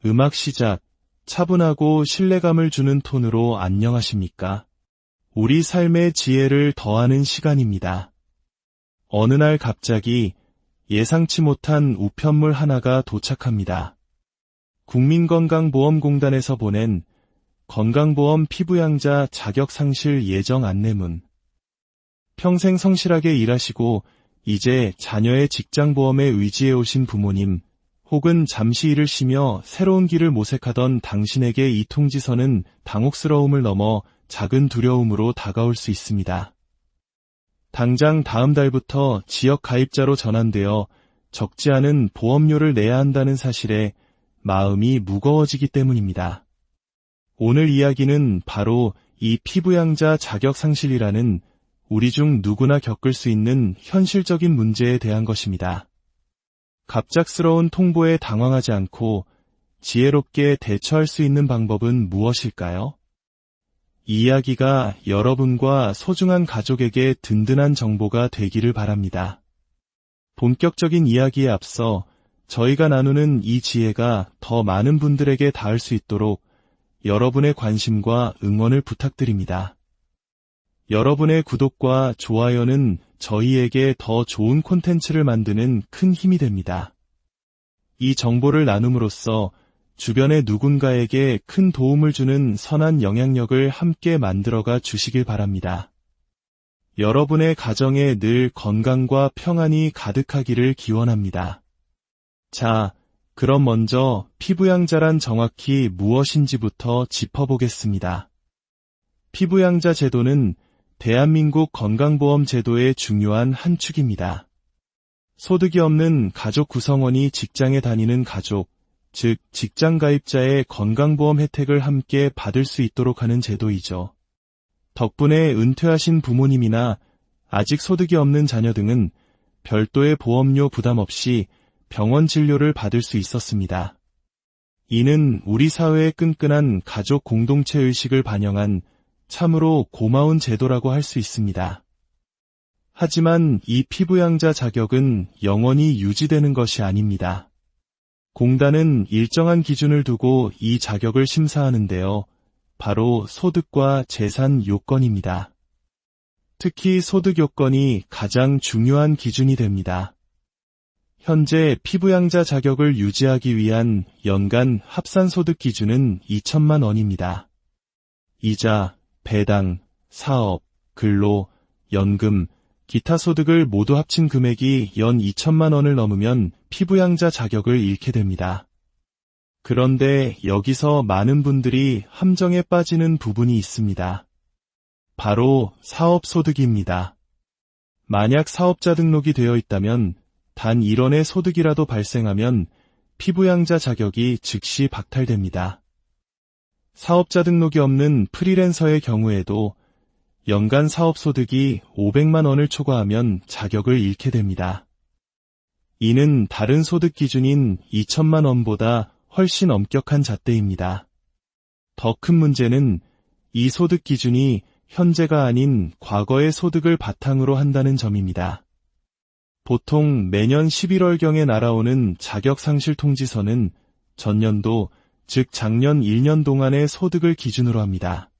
음악 시작, 차분하고 신뢰감을 주는 톤으로 안녕하십니까? 우리 삶의 지혜를 더하는 시간입니다. 어느 날 갑자기 예상치 못한 우편물 하나가 도착합니다. 국민건강보험공단에서 보낸 건강보험 피부양자 자격상실 예정 안내문. 평생 성실하게 일하시고 이제 자녀의 직장보험에 의지해 오신 부모님, 혹은 잠시 일을 쉬며 새로운 길을 모색하던 당신에게 이 통지서는 당혹스러움을 넘어 작은 두려움으로 다가올 수 있습니다. 당장 다음 달부터 지역 가입자로 전환되어 적지 않은 보험료를 내야 한다는 사실에 마음이 무거워지기 때문입니다. 오늘 이야기는 바로 이 피부양자 자격상실이라는 우리 중 누구나 겪을 수 있는 현실적인 문제에 대한 것입니다. 갑작스러운 통보에 당황하지 않고 지혜롭게 대처할 수 있는 방법은 무엇일까요? 이 이야기가 여러분과 소중한 가족에게 든든한 정보가 되기를 바랍니다. 본격적인 이야기에 앞서 저희가 나누는 이 지혜가 더 많은 분들에게 닿을 수 있도록 여러분의 관심과 응원을 부탁드립니다. 여러분의 구독과 좋아요는 저희에게 더 좋은 콘텐츠를 만드는 큰 힘이 됩니다. 이 정보를 나눔으로써 주변의 누군가에게 큰 도움을 주는 선한 영향력을 함께 만들어가 주시길 바랍니다. 여러분의 가정에 늘 건강과 평안이 가득하기를 기원합니다. 자, 그럼 먼저 피부양자란 정확히 무엇인지부터 짚어보겠습니다. 피부양자 제도는 대한민국 건강보험 제도의 중요한 한 축입니다. 소득이 없는 가족 구성원이 직장에 다니는 가족, 즉 직장가입자의 건강보험 혜택을 함께 받을 수 있도록 하는 제도이죠. 덕분에 은퇴하신 부모님이나 아직 소득이 없는 자녀 등은 별도의 보험료 부담 없이 병원 진료를 받을 수 있었습니다. 이는 우리 사회의 끈끈한 가족 공동체 의식을 반영한 참으로 고마운 제도라고 할 수 있습니다. 하지만 이 피부양자 자격은 영원히 유지되는 것이 아닙니다. 공단은 일정한 기준을 두고 이 자격을 심사하는데요. 바로 소득과 재산 요건입니다. 특히 소득 요건이 가장 중요한 기준이 됩니다. 현재 피부양자 자격을 유지하기 위한 연간 합산소득 기준은 2천만 원입니다. 이자, 배당, 사업, 근로, 연금, 기타 소득을 모두 합친 금액이 연 2천만 원을 넘으면 피부양자 자격을 잃게 됩니다. 그런데 여기서 많은 분들이 함정에 빠지는 부분이 있습니다. 바로 사업소득입니다. 만약 사업자 등록이 되어 있다면 단 1원의 소득이라도 발생하면 피부양자 자격이 즉시 박탈됩니다. 사업자 등록이 없는 프리랜서의 경우에도 연간 사업소득이 500만 원을 초과하면 자격을 잃게 됩니다. 이는 다른 소득 기준인 2천만 원보다 훨씬 엄격한 잣대입니다. 더 큰 문제는 이 소득 기준이 현재가 아닌 과거의 소득을 바탕으로 한다는 점입니다. 보통 매년 11월경에 날아오는 자격상실 통지서는 전년도, 즉 작년 1년 동안의 소득을 기준으로 합니다.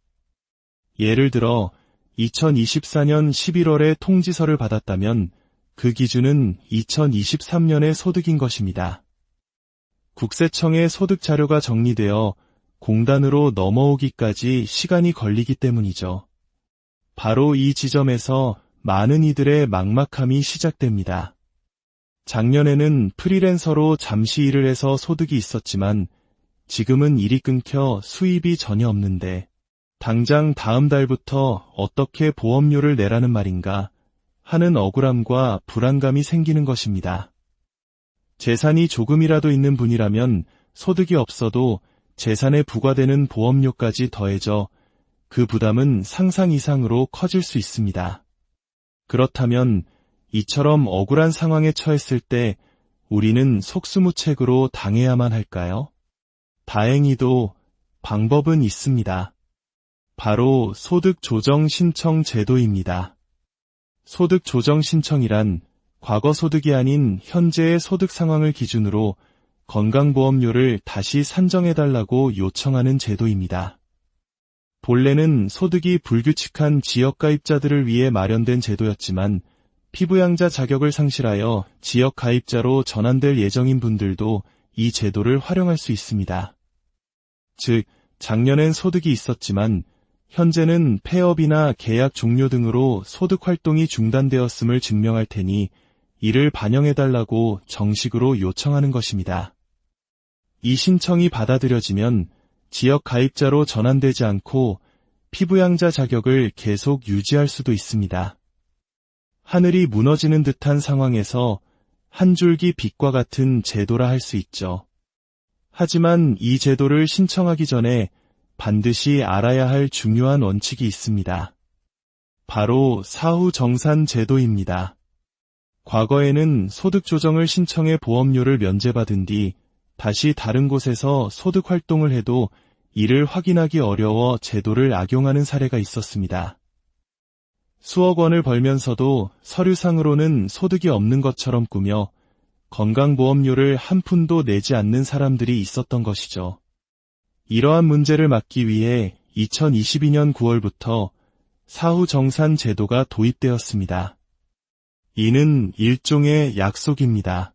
예를 들어 2024년 11월에 통지서를 받았다면 그 기준은 2023년의 소득인 것입니다. 국세청에 소득 자료가 정리되어 공단으로 넘어오기까지 시간이 걸리기 때문이죠. 바로 이 지점에서 많은 이들의 막막함이 시작됩니다. 작년에는 프리랜서로 잠시 일을 해서 소득이 있었지만 지금은 일이 끊겨 수입이 전혀 없는데 당장 다음 달부터 어떻게 보험료를 내라는 말인가 하는 억울함과 불안감이 생기는 것입니다. 재산이 조금이라도 있는 분이라면 소득이 없어도 재산에 부과되는 보험료까지 더해져 그 부담은 상상 이상으로 커질 수 있습니다. 그렇다면 이처럼 억울한 상황에 처했을 때 우리는 속수무책으로 당해야만 할까요? 다행히도 방법은 있습니다. 바로 소득조정신청 제도입니다. 소득조정신청이란 과거 소득이 아닌 현재의 소득 상황을 기준으로 건강보험료를 다시 산정해달라고 요청하는 제도입니다. 본래는 소득이 불규칙한 지역가입자들을 위해 마련된 제도였지만 피부양자 자격을 상실하여 지역가입자로 전환될 예정인 분들도 이 제도를 활용할 수 있습니다. 즉, 작년엔 소득이 있었지만 현재는 폐업이나 계약 종료 등으로 소득 활동이 중단되었음을 증명할 테니 이를 반영해달라고 정식으로 요청하는 것입니다. 이 신청이 받아들여지면 지역 가입자로 전환되지 않고 피부양자 자격을 계속 유지할 수도 있습니다. 하늘이 무너지는 듯한 상황에서 한 줄기 빛과 같은 제도라 할 수 있죠. 하지만 이 제도를 신청하기 전에 반드시 알아야 할 중요한 원칙이 있습니다. 바로 사후 정산 제도입니다. 과거에는 소득 조정을 신청해 보험료를 면제받은 뒤 다시 다른 곳에서 소득 활동을 해도 이를 확인하기 어려워 제도를 악용하는 사례가 있었습니다. 수억 원을 벌면서도 서류상으로는 소득이 없는 것처럼 꾸며 건강보험료를 한 푼도 내지 않는 사람들이 있었던 것이죠. 이러한 문제를 막기 위해 2022년 9월부터 사후 정산 제도가 도입되었습니다. 이는 일종의 약속입니다.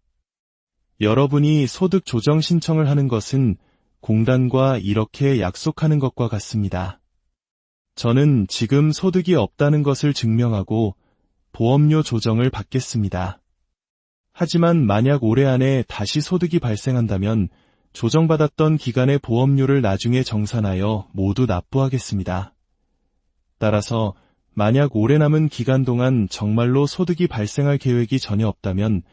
여러분이 소득 조정 신청을 하는 것은 공단과 이렇게 약속하는 것과 같습니다. 저는 지금 소득이 없다는 것을 증명하고 보험료 조정을 받겠습니다. 하지만 만약 올해 안에 다시 소득이 발생한다면 조정받았던 기간의 보험료를 나중에 정산하여 모두 납부하겠습니다. 따라서 만약 올해 남은 기간 동안 정말로 소득이 발생할 계획이 전혀 없다면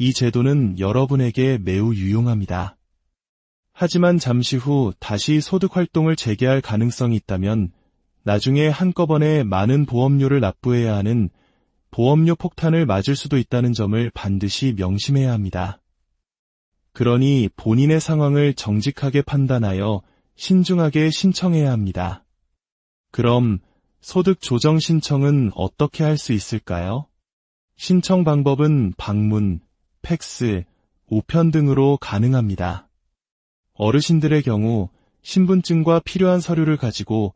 이 제도는 여러분에게 매우 유용합니다. 하지만 잠시 후 다시 소득 활동을 재개할 가능성이 있다면 나중에 한꺼번에 많은 보험료를 납부해야 하는 보험료 폭탄을 맞을 수도 있다는 점을 반드시 명심해야 합니다. 그러니 본인의 상황을 정직하게 판단하여 신중하게 신청해야 합니다. 그럼 소득 조정 신청은 어떻게 할 수 있을까요? 신청 방법은 방문, 팩스, 우편 등으로 가능합니다. 어르신들의 경우 신분증과 필요한 서류를 가지고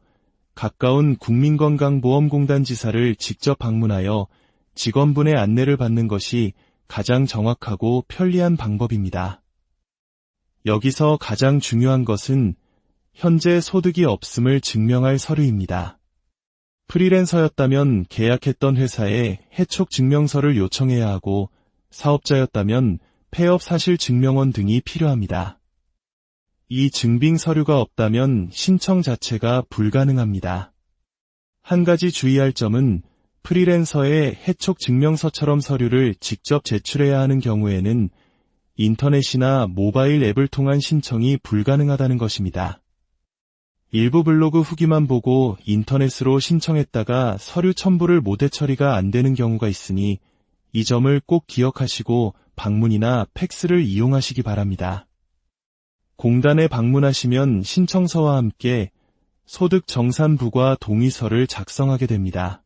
가까운 국민건강보험공단 지사를 직접 방문하여 직원분의 안내를 받는 것이 가장 정확하고 편리한 방법입니다. 여기서 가장 중요한 것은 현재 소득이 없음을 증명할 서류입니다. 프리랜서였다면 계약했던 회사에 해촉 증명서를 요청해야 하고 사업자였다면 폐업 사실 증명원 등이 필요합니다. 이 증빙 서류가 없다면 신청 자체가 불가능합니다. 한 가지 주의할 점은 프리랜서의 해촉 증명서처럼 서류를 직접 제출해야 하는 경우에는 인터넷이나 모바일 앱을 통한 신청이 불가능하다는 것입니다. 일부 블로그 후기만 보고 인터넷으로 신청했다가 서류 첨부를 못해 처리가 안 되는 경우가 있으니 이 점을 꼭 기억하시고 방문이나 팩스를 이용하시기 바랍니다. 공단에 방문하시면 신청서와 함께 소득정산부과 동의서를 작성하게 됩니다.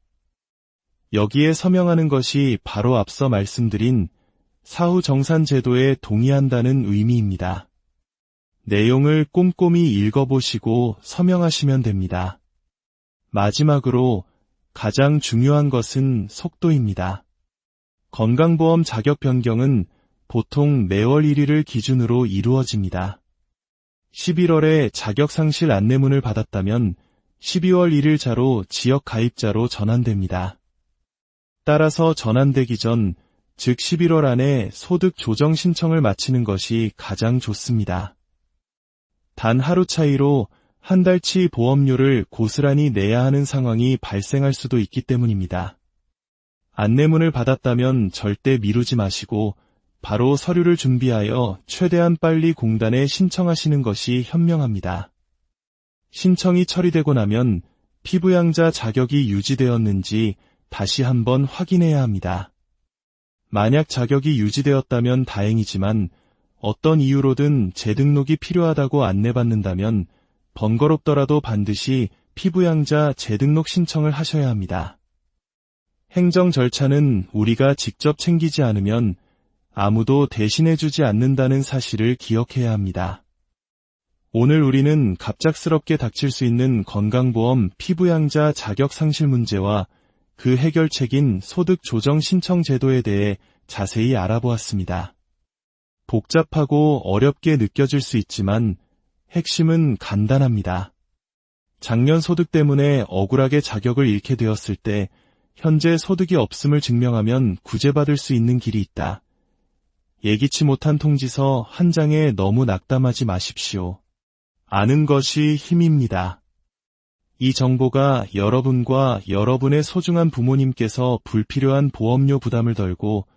여기에 서명하는 것이 바로 앞서 말씀드린 사후정산제도에 동의한다는 의미입니다. 내용을 꼼꼼히 읽어보시고 서명하시면 됩니다. 마지막으로 가장 중요한 것은 속도입니다. 건강보험 자격 변경은 보통 매월 1일을 기준으로 이루어집니다. 11월에 자격상실 안내문을 받았다면 12월 1일자로 지역 가입자로 전환됩니다. 따라서 전환되기 전, 즉 11월 안에 소득 조정 신청을 마치는 것이 가장 좋습니다. 단 하루 차이로 한 달치 보험료를 고스란히 내야 하는 상황이 발생할 수도 있기 때문입니다. 안내문을 받았다면 절대 미루지 마시고 바로 서류를 준비하여 최대한 빨리 공단에 신청하시는 것이 현명합니다. 신청이 처리되고 나면 피부양자 자격이 유지되었는지 다시 한번 확인해야 합니다. 만약 자격이 유지되었다면 다행이지만 어떤 이유로든 재등록이 필요하다고 안내받는다면 번거롭더라도 반드시 피부양자 재등록 신청을 하셔야 합니다. 행정 절차는 우리가 직접 챙기지 않으면 아무도 대신해주지 않는다는 사실을 기억해야 합니다. 오늘 우리는 갑작스럽게 닥칠 수 있는 건강보험 피부양자 자격 상실 문제와 그 해결책인 소득 조정 신청 제도에 대해 자세히 알아보았습니다. 복잡하고 어렵게 느껴질 수 있지만 핵심은 간단합니다. 작년 소득 때문에 억울하게 자격을 잃게 되었을 때 현재 소득이 없음을 증명하면 구제받을 수 있는 길이 있다. 예기치 못한 통지서 한 장에 너무 낙담하지 마십시오. 아는 것이 힘입니다. 이 정보가 여러분과 여러분의 소중한 부모님께서 불필요한 보험료 부담을 덜고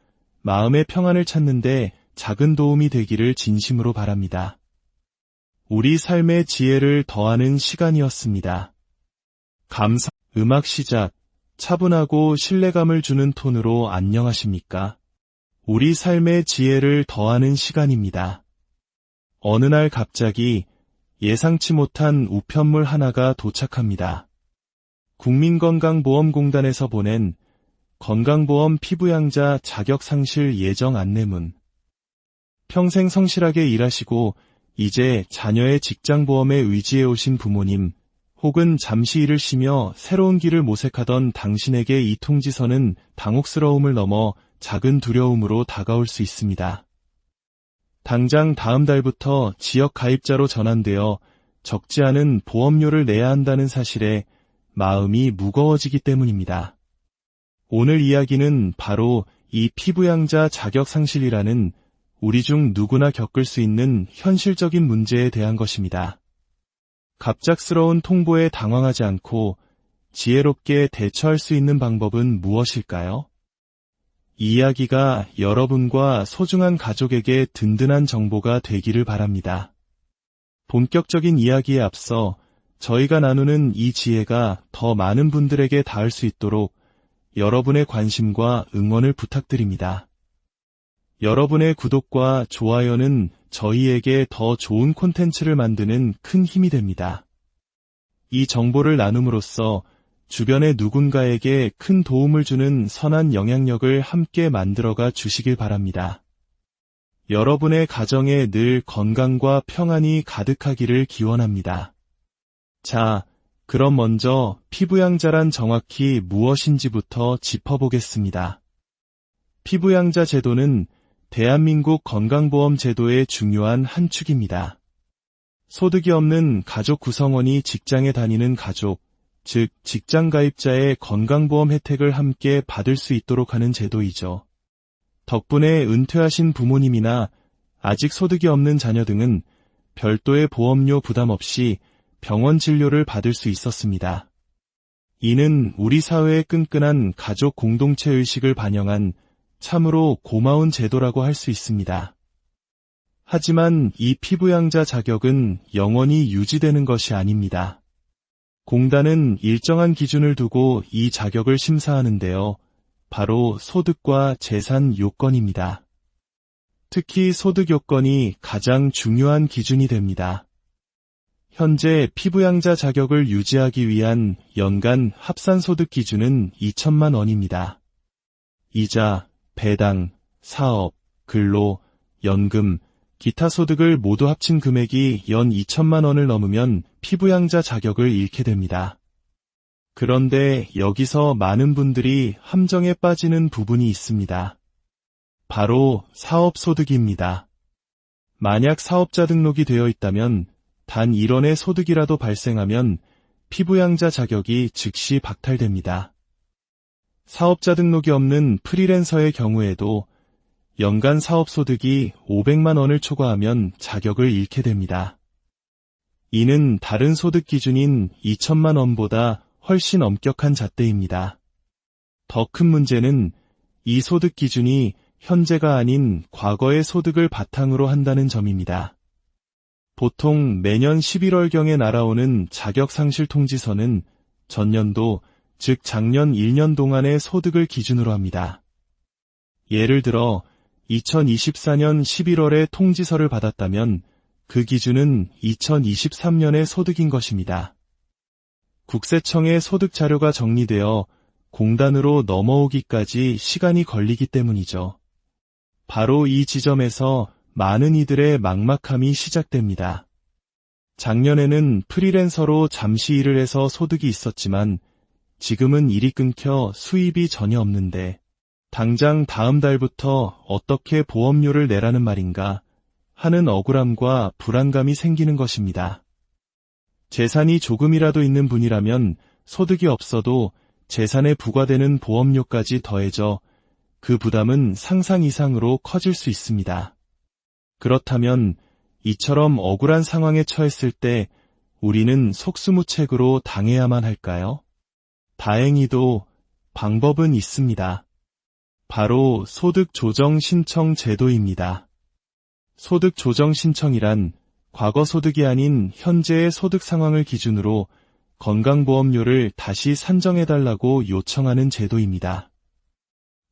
마음의 평안을 찾는데 작은 도움이 되기를 진심으로 바랍니다. 우리 삶의 지혜를 더하는 시간이었습니다. 음악 시작. 차분하고 신뢰감을 주는 톤으로 안녕하십니까? 우리 삶의 지혜를 더하는 시간입니다. 어느 날 갑자기 예상치 못한 우편물 하나가 도착합니다. 국민건강보험공단에서 보낸 건강보험 피부양자 자격상실 예정 안내문. 평생 성실하게 일하시고 이제 자녀의 직장보험에 의지해 오신 부모님, 혹은 잠시 일을 쉬며 새로운 길을 모색하던 당신에게 이 통지서는 당혹스러움을 넘어 작은 두려움으로 다가올 수 있습니다. 당장 다음 달부터 지역 가입자로 전환되어 적지 않은 보험료를 내야 한다는 사실에 마음이 무거워지기 때문입니다. 오늘 이야기는 바로 이 피부양자 자격 상실이라는 우리 중 누구나 겪을 수 있는 현실적인 문제에 대한 것입니다. 갑작스러운 통보에 당황하지 않고 지혜롭게 대처할 수 있는 방법은 무엇일까요? 이 이야기가 여러분과 소중한 가족에게 든든한 정보가 되기를 바랍니다. 본격적인 이야기에 앞서 저희가 나누는 이 지혜가 더 많은 분들에게 닿을 수 있도록 여러분의 관심과 응원을 부탁드립니다. 여러분의 구독과 좋아요는 저희에게 더 좋은 콘텐츠를 만드는 큰 힘이 됩니다. 이 정보를 나눔으로써 주변의 누군가에게 큰 도움을 주는 선한 영향력을 함께 만들어가 주시길 바랍니다. 여러분의 가정에 늘 건강과 평안이 가득하기를 기원합니다. 자, 그럼 먼저 피부양자란 정확히 무엇인지부터 짚어보겠습니다. 피부양자 제도는 대한민국 건강보험 제도의 중요한 한 축입니다. 소득이 없는 가족 구성원이 직장에 다니는 가족, 즉 직장가입자의 건강보험 혜택을 함께 받을 수 있도록 하는 제도이죠. 덕분에 은퇴하신 부모님이나 아직 소득이 없는 자녀 등은 별도의 보험료 부담 없이 병원 진료를 받을 수 있었습니다. 이는 우리 사회의 끈끈한 가족 공동체 의식을 반영한 참으로 고마운 제도라고 할 수 있습니다. 하지만 이 피부양자 자격은 영원히 유지되는 것이 아닙니다. 공단은 일정한 기준을 두고 이 자격을 심사하는데요. 바로 소득과 재산 요건입니다. 특히 소득 요건이 가장 중요한 기준이 됩니다. 현재 피부양자 자격을 유지하기 위한 연간 합산소득 기준은 2천만 원입니다. 이자, 배당, 사업, 근로, 연금, 기타 소득을 모두 합친 금액이 연 2천만 원을 넘으면 피부양자 자격을 잃게 됩니다. 그런데 여기서 많은 분들이 함정에 빠지는 부분이 있습니다. 바로 사업소득입니다. 만약 사업자 등록이 되어 있다면 단 1원의 소득이라도 발생하면 피부양자 자격이 즉시 박탈됩니다. 사업자 등록이 없는 프리랜서의 경우에도 연간 사업소득이 500만 원을 초과하면 자격을 잃게 됩니다. 이는 다른 소득 기준인 2천만 원보다 훨씬 엄격한 잣대입니다. 더 큰 문제는 이 소득 기준이 현재가 아닌 과거의 소득을 바탕으로 한다는 점입니다. 보통 매년 11월경에 날아오는 자격상실 통지서는 전년도, 즉 작년 1년 동안의 소득을 기준으로 합니다. 예를 들어 2024년 11월에 통지서를 받았다면 그 기준은 2023년의 소득인 것입니다. 국세청에 소득 자료가 정리되어 공단으로 넘어오기까지 시간이 걸리기 때문이죠. 바로 이 지점에서 많은 이들의 막막함이 시작됩니다. 작년에는 프리랜서로 잠시 일을 해서 소득이 있었지만 지금은 일이 끊겨 수입이 전혀 없는데 당장 다음 달부터 어떻게 보험료를 내라는 말인가 하는 억울함과 불안감이 생기는 것입니다. 재산이 조금이라도 있는 분이라면 소득이 없어도 재산에 부과되는 보험료까지 더해져 그 부담은 상상 이상으로 커질 수 있습니다. 그렇다면 이처럼 억울한 상황에 처했을 때 우리는 속수무책으로 당해야만 할까요? 다행히도 방법은 있습니다. 바로 소득조정 신청 제도입니다. 소득조정 신청이란 과거 소득이 아닌 현재의 소득 상황을 기준으로 건강보험료를 다시 산정해달라고 요청하는 제도입니다.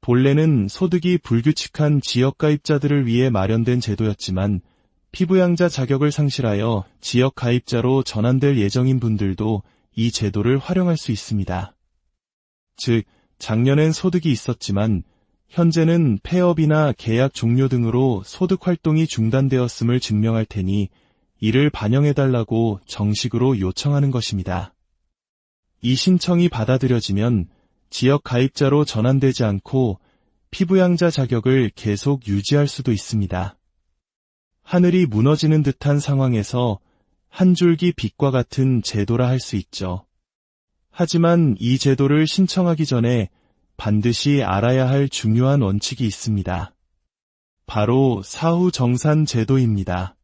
본래는 소득이 불규칙한 지역가입자들을 위해 마련된 제도였지만 피부양자 자격을 상실하여 지역가입자로 전환될 예정인 분들도 이 제도를 활용할 수 있습니다. 즉, 작년엔 소득이 있었지만 현재는 폐업이나 계약 종료 등으로 소득 활동이 중단되었음을 증명할 테니 이를 반영해달라고 정식으로 요청하는 것입니다. 이 신청이 받아들여지면 지역 가입자로 전환되지 않고 피부양자 자격을 계속 유지할 수도 있습니다. 하늘이 무너지는 듯한 상황에서 한 줄기 빛과 같은 제도라 할 수 있죠. 하지만 이 제도를 신청하기 전에 반드시 알아야 할 중요한 원칙이 있습니다. 바로 사후정산 제도입니다.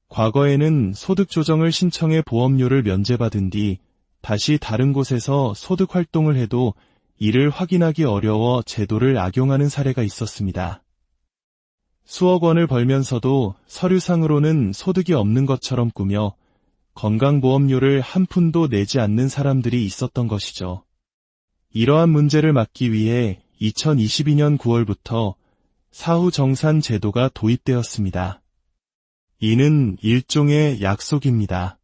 과거에는 소득 조정을 신청해 보험료를 면제받은 뒤 다시 다른 곳에서 소득 활동을 해도 이를 확인하기 어려워 제도를 악용하는 사례가 있었습니다. 수억 원을 벌면서도 서류상으로는 소득이 없는 것처럼 꾸며 건강보험료를 한 푼도 내지 않는 사람들이 있었던 것이죠. 이러한 문제를 막기 위해 2022년 9월부터 사후정산 제도가 도입되었습니다. 이는 일종의 약속입니다.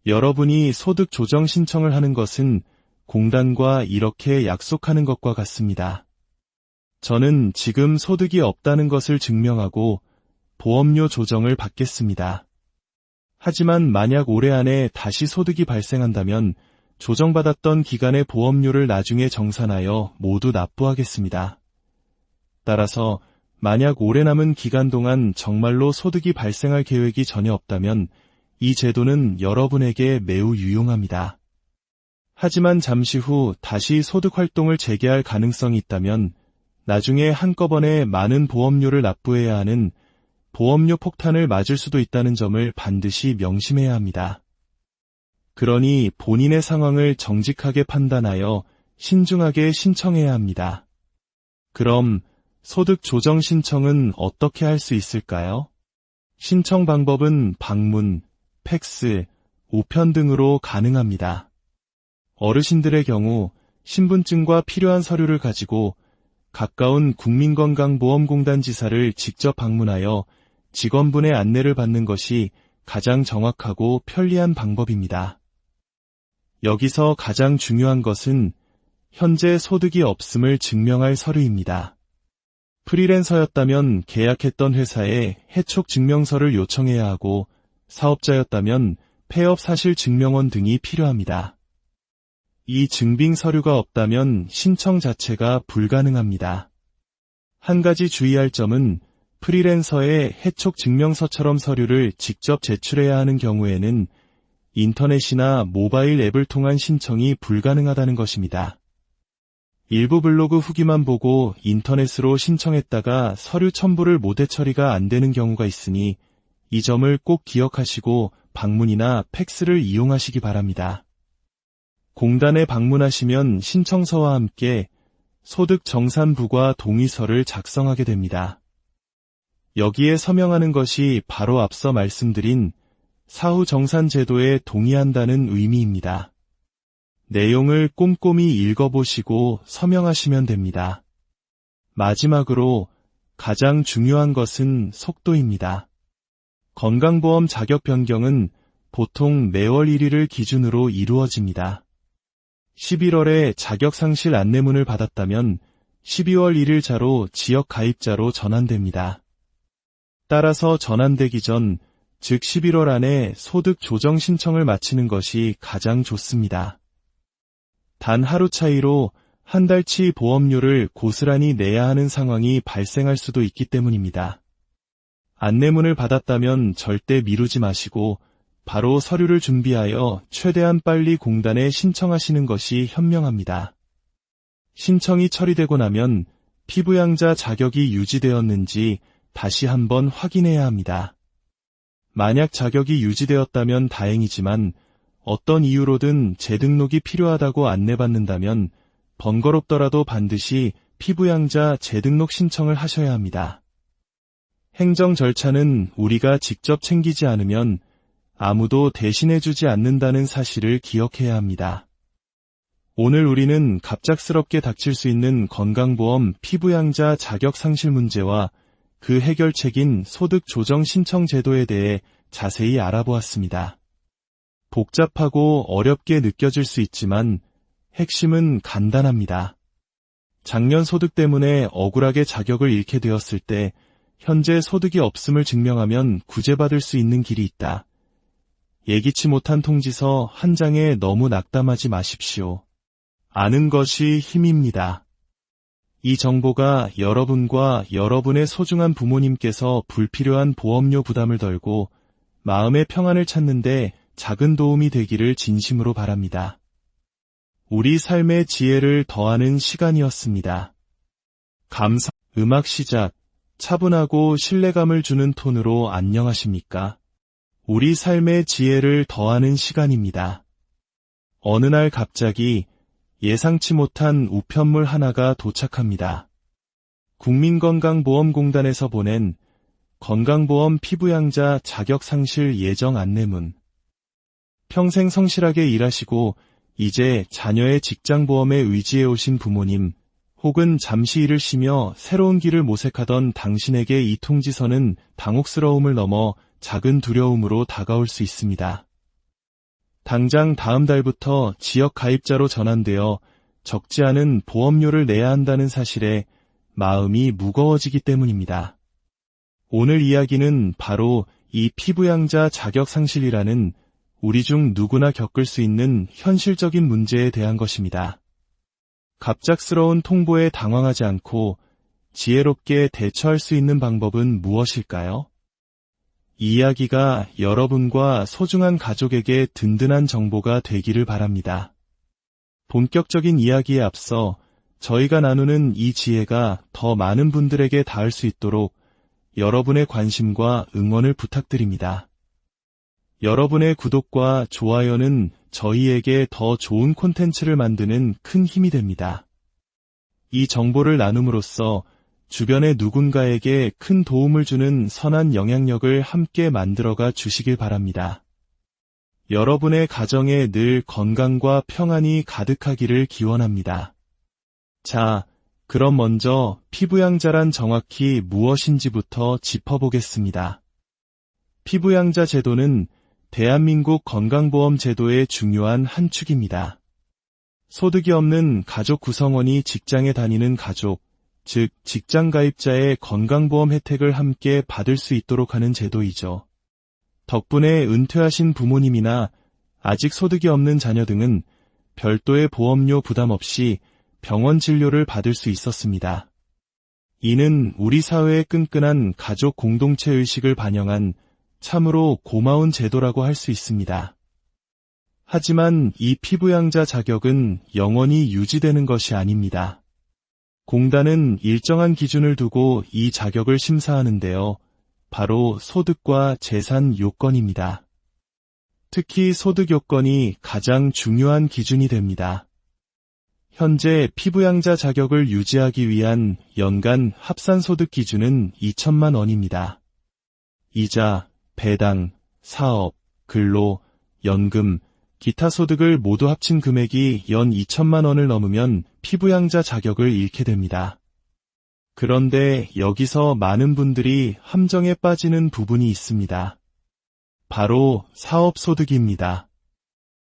여러분이 소득 조정 신청을 하는 것은 공단과 이렇게 약속하는 것과 같습니다. 저는 지금 소득이 없다는 것을 증명하고 보험료 조정을 받겠습니다. 하지만 만약 올해 안에 다시 소득이 발생한다면 조정받았던 기간의 보험료를 나중에 정산하여 모두 납부하겠습니다. 따라서 만약 올해 남은 기간 동안 정말로 소득이 발생할 계획이 전혀 없다면 이 제도는 여러분에게 매우 유용합니다. 하지만 잠시 후 다시 소득 활동을 재개할 가능성이 있다면 나중에 한꺼번에 많은 보험료를 납부해야 하는 보험료 폭탄을 맞을 수도 있다는 점을 반드시 명심해야 합니다. 그러니 본인의 상황을 정직하게 판단하여 신중하게 신청해야 합니다. 그럼 소득 조정 신청은 어떻게 할 수 있을까요? 신청 방법은 방문, 팩스, 우편 등으로 가능합니다. 어르신들의 경우 신분증과 필요한 서류를 가지고 가까운 국민건강보험공단 지사를 직접 방문하여 직원분의 안내를 받는 것이 가장 정확하고 편리한 방법입니다. 여기서 가장 중요한 것은 현재 소득이 없음을 증명할 서류입니다. 프리랜서였다면 계약했던 회사에 해촉 증명서를 요청해야 하고 사업자였다면 폐업 사실 증명원 등이 필요합니다. 이 증빙 서류가 없다면 신청 자체가 불가능합니다. 한 가지 주의할 점은 프리랜서의 해촉 증명서처럼 서류를 직접 제출해야 하는 경우에는 인터넷이나 모바일 앱을 통한 신청이 불가능하다는 것입니다. 일부 블로그 후기만 보고 인터넷으로 신청했다가 서류 첨부를 모대 처리가 안 되는 경우가 있으니 이 점을 꼭 기억하시고 방문이나 팩스를 이용하시기 바랍니다. 공단에 방문하시면 신청서와 함께 소득정산부과 동의서를 작성하게 됩니다. 여기에 서명하는 것이 바로 앞서 말씀드린 사후정산제도에 동의한다는 의미입니다. 내용을 꼼꼼히 읽어보시고 서명하시면 됩니다. 마지막으로 가장 중요한 것은 속도입니다. 건강보험 자격 변경은 보통 매월 1일을 기준으로 이루어집니다. 11월에 자격상실 안내문을 받았다면 12월 1일자로 지역 가입자로 전환됩니다. 따라서 전환되기 전, 즉 11월 안에 소득 조정 신청을 마치는 것이 가장 좋습니다. 단 하루 차이로 한 달치 보험료를 고스란히 내야 하는 상황이 발생할 수도 있기 때문입니다. 안내문을 받았다면 절대 미루지 마시고 바로 서류를 준비하여 최대한 빨리 공단에 신청하시는 것이 현명합니다. 신청이 처리되고 나면 피부양자 자격이 유지되었는지 다시 한번 확인해야 합니다. 만약 자격이 유지되었다면 다행이지만 어떤 이유로든 재등록이 필요하다고 안내받는다면 번거롭더라도 반드시 피부양자 재등록 신청을 하셔야 합니다. 행정 절차는 우리가 직접 챙기지 않으면 아무도 대신해주지 않는다는 사실을 기억해야 합니다. 오늘 우리는 갑작스럽게 닥칠 수 있는 건강보험 피부양자 자격 상실 문제와 그 해결책인 소득 조정 신청 제도에 대해 자세히 알아보았습니다. 복잡하고 어렵게 느껴질 수 있지만 핵심은 간단합니다. 작년 소득 때문에 억울하게 자격을 잃게 되었을 때 현재 소득이 없음을 증명하면 구제받을 수 있는 길이 있다. 예기치 못한 통지서 한 장에 너무 낙담하지 마십시오. 아는 것이 힘입니다. 이 정보가 여러분과 여러분의 소중한 부모님께서 불필요한 보험료 부담을 덜고 마음의 평안을 찾는데 작은 도움이 되기를 진심으로 바랍니다. 우리 삶의 지혜를 더하는 시간이었습니다. 음악 시작. 차분하고 신뢰감을 주는 톤으로 안녕하십니까? 우리 삶의 지혜를 더하는 시간입니다. 어느 날 갑자기 예상치 못한 우편물 하나가 도착합니다. 국민건강보험공단에서 보낸 건강보험 피부양자 자격상실 예정 안내문. 평생 성실하게 일하시고 이제 자녀의 직장보험에 의지해 오신 부모님, 혹은 잠시 일을 쉬며 새로운 길을 모색하던 당신에게 이 통지서는 당혹스러움을 넘어 작은 두려움으로 다가올 수 있습니다. 당장 다음 달부터 지역 가입자로 전환되어 적지 않은 보험료를 내야 한다는 사실에 마음이 무거워지기 때문입니다. 오늘 이야기는 바로 이 피부양자 자격 상실이라는 우리 중 누구나 겪을 수 있는 현실적인 문제에 대한 것입니다. 갑작스러운 통보에 당황하지 않고 지혜롭게 대처할 수 있는 방법은 무엇일까요? 이 이야기가 여러분과 소중한 가족에게 든든한 정보가 되기를 바랍니다. 본격적인 이야기에 앞서 저희가 나누는 이 지혜가 더 많은 분들에게 닿을 수 있도록 여러분의 관심과 응원을 부탁드립니다. 여러분의 구독과 좋아요는 저희에게 더 좋은 콘텐츠를 만드는 큰 힘이 됩니다. 이 정보를 나눔으로써 주변의 누군가에게 큰 도움을 주는 선한 영향력을 함께 만들어가 주시길 바랍니다. 여러분의 가정에 늘 건강과 평안이 가득하기를 기원합니다. 자, 그럼 먼저 피부양자란 정확히 무엇인지부터 짚어보겠습니다. 피부양자 제도는 대한민국 건강보험 제도의 중요한 한 축입니다. 소득이 없는 가족 구성원이 직장에 다니는 가족, 즉 직장가입자의 건강보험 혜택을 함께 받을 수 있도록 하는 제도이죠. 덕분에 은퇴하신 부모님이나 아직 소득이 없는 자녀 등은 별도의 보험료 부담 없이 병원 진료를 받을 수 있었습니다. 이는 우리 사회의 끈끈한 가족 공동체 의식을 반영한 참으로 고마운 제도라고 할 수 있습니다. 하지만 이 피부양자 자격은 영원히 유지되는 것이 아닙니다. 공단은 일정한 기준을 두고 이 자격을 심사하는데요. 바로 소득과 재산 요건입니다. 특히 소득 요건이 가장 중요한 기준이 됩니다. 현재 피부양자 자격을 유지하기 위한 연간 합산소득 기준은 2천만 원입니다. 이자, 배당, 사업, 근로, 연금, 기타 소득을 모두 합친 금액이 연 2천만 원을 넘으면 피부양자 자격을 잃게 됩니다. 그런데 여기서 많은 분들이 함정에 빠지는 부분이 있습니다. 바로 사업소득입니다.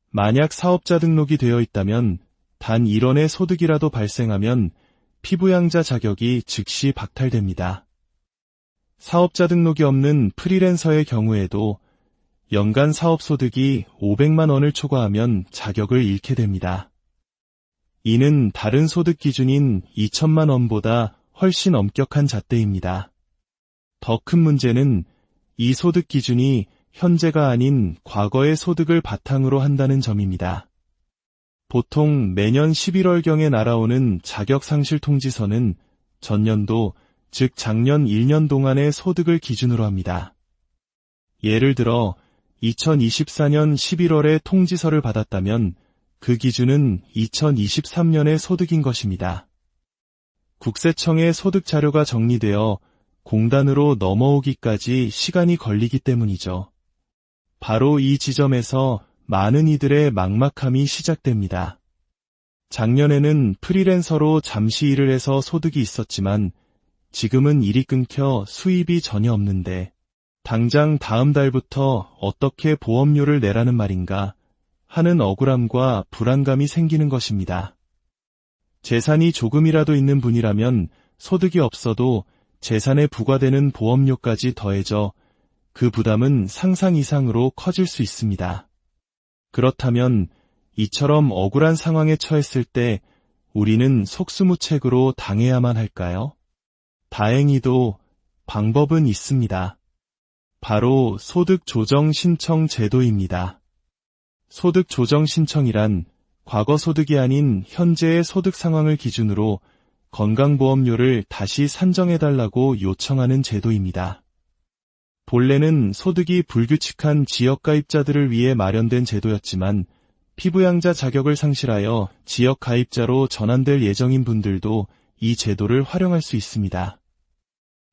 만약 사업자 등록이 되어 있다면 단 1원의 소득이라도 발생하면 피부양자 자격이 즉시 박탈됩니다. 사업자 등록이 없는 프리랜서의 경우에도 연간 사업소득이 500만 원을 초과하면 자격을 잃게 됩니다. 이는 다른 소득 기준인 2천만 원보다 훨씬 엄격한 잣대입니다. 더 큰 문제는 이 소득 기준이 현재가 아닌 과거의 소득을 바탕으로 한다는 점입니다. 보통 매년 11월경에 날아오는 자격상실 통지서는 전년도, 즉 작년 1년 동안의 소득을 기준으로 합니다. 예를 들어 2024년 11월에 통지서를 받았다면 그 기준은 2023년의 소득인 것입니다. 국세청에 소득 자료가 정리되어 공단으로 넘어오기까지 시간이 걸리기 때문이죠. 바로 이 지점에서 많은 이들의 막막함이 시작됩니다. 작년에는 프리랜서로 잠시 일을 해서 소득이 있었지만 지금은 일이 끊겨 수입이 전혀 없는데 당장 다음 달부터 어떻게 보험료를 내라는 말인가 하는 억울함과 불안감이 생기는 것입니다. 재산이 조금이라도 있는 분이라면 소득이 없어도 재산에 부과되는 보험료까지 더해져 그 부담은 상상 이상으로 커질 수 있습니다. 그렇다면 이처럼 억울한 상황에 처했을 때 우리는 속수무책으로 당해야만 할까요? 다행히도 방법은 있습니다. 바로 소득조정 신청 제도입니다. 소득조정 신청이란 과거 소득이 아닌 현재의 소득 상황을 기준으로 건강보험료를 다시 산정해달라고 요청하는 제도입니다. 본래는 소득이 불규칙한 지역가입자들을 위해 마련된 제도였지만 피부양자 자격을 상실하여 지역가입자로 전환될 예정인 분들도 이 제도를 활용할 수 있습니다.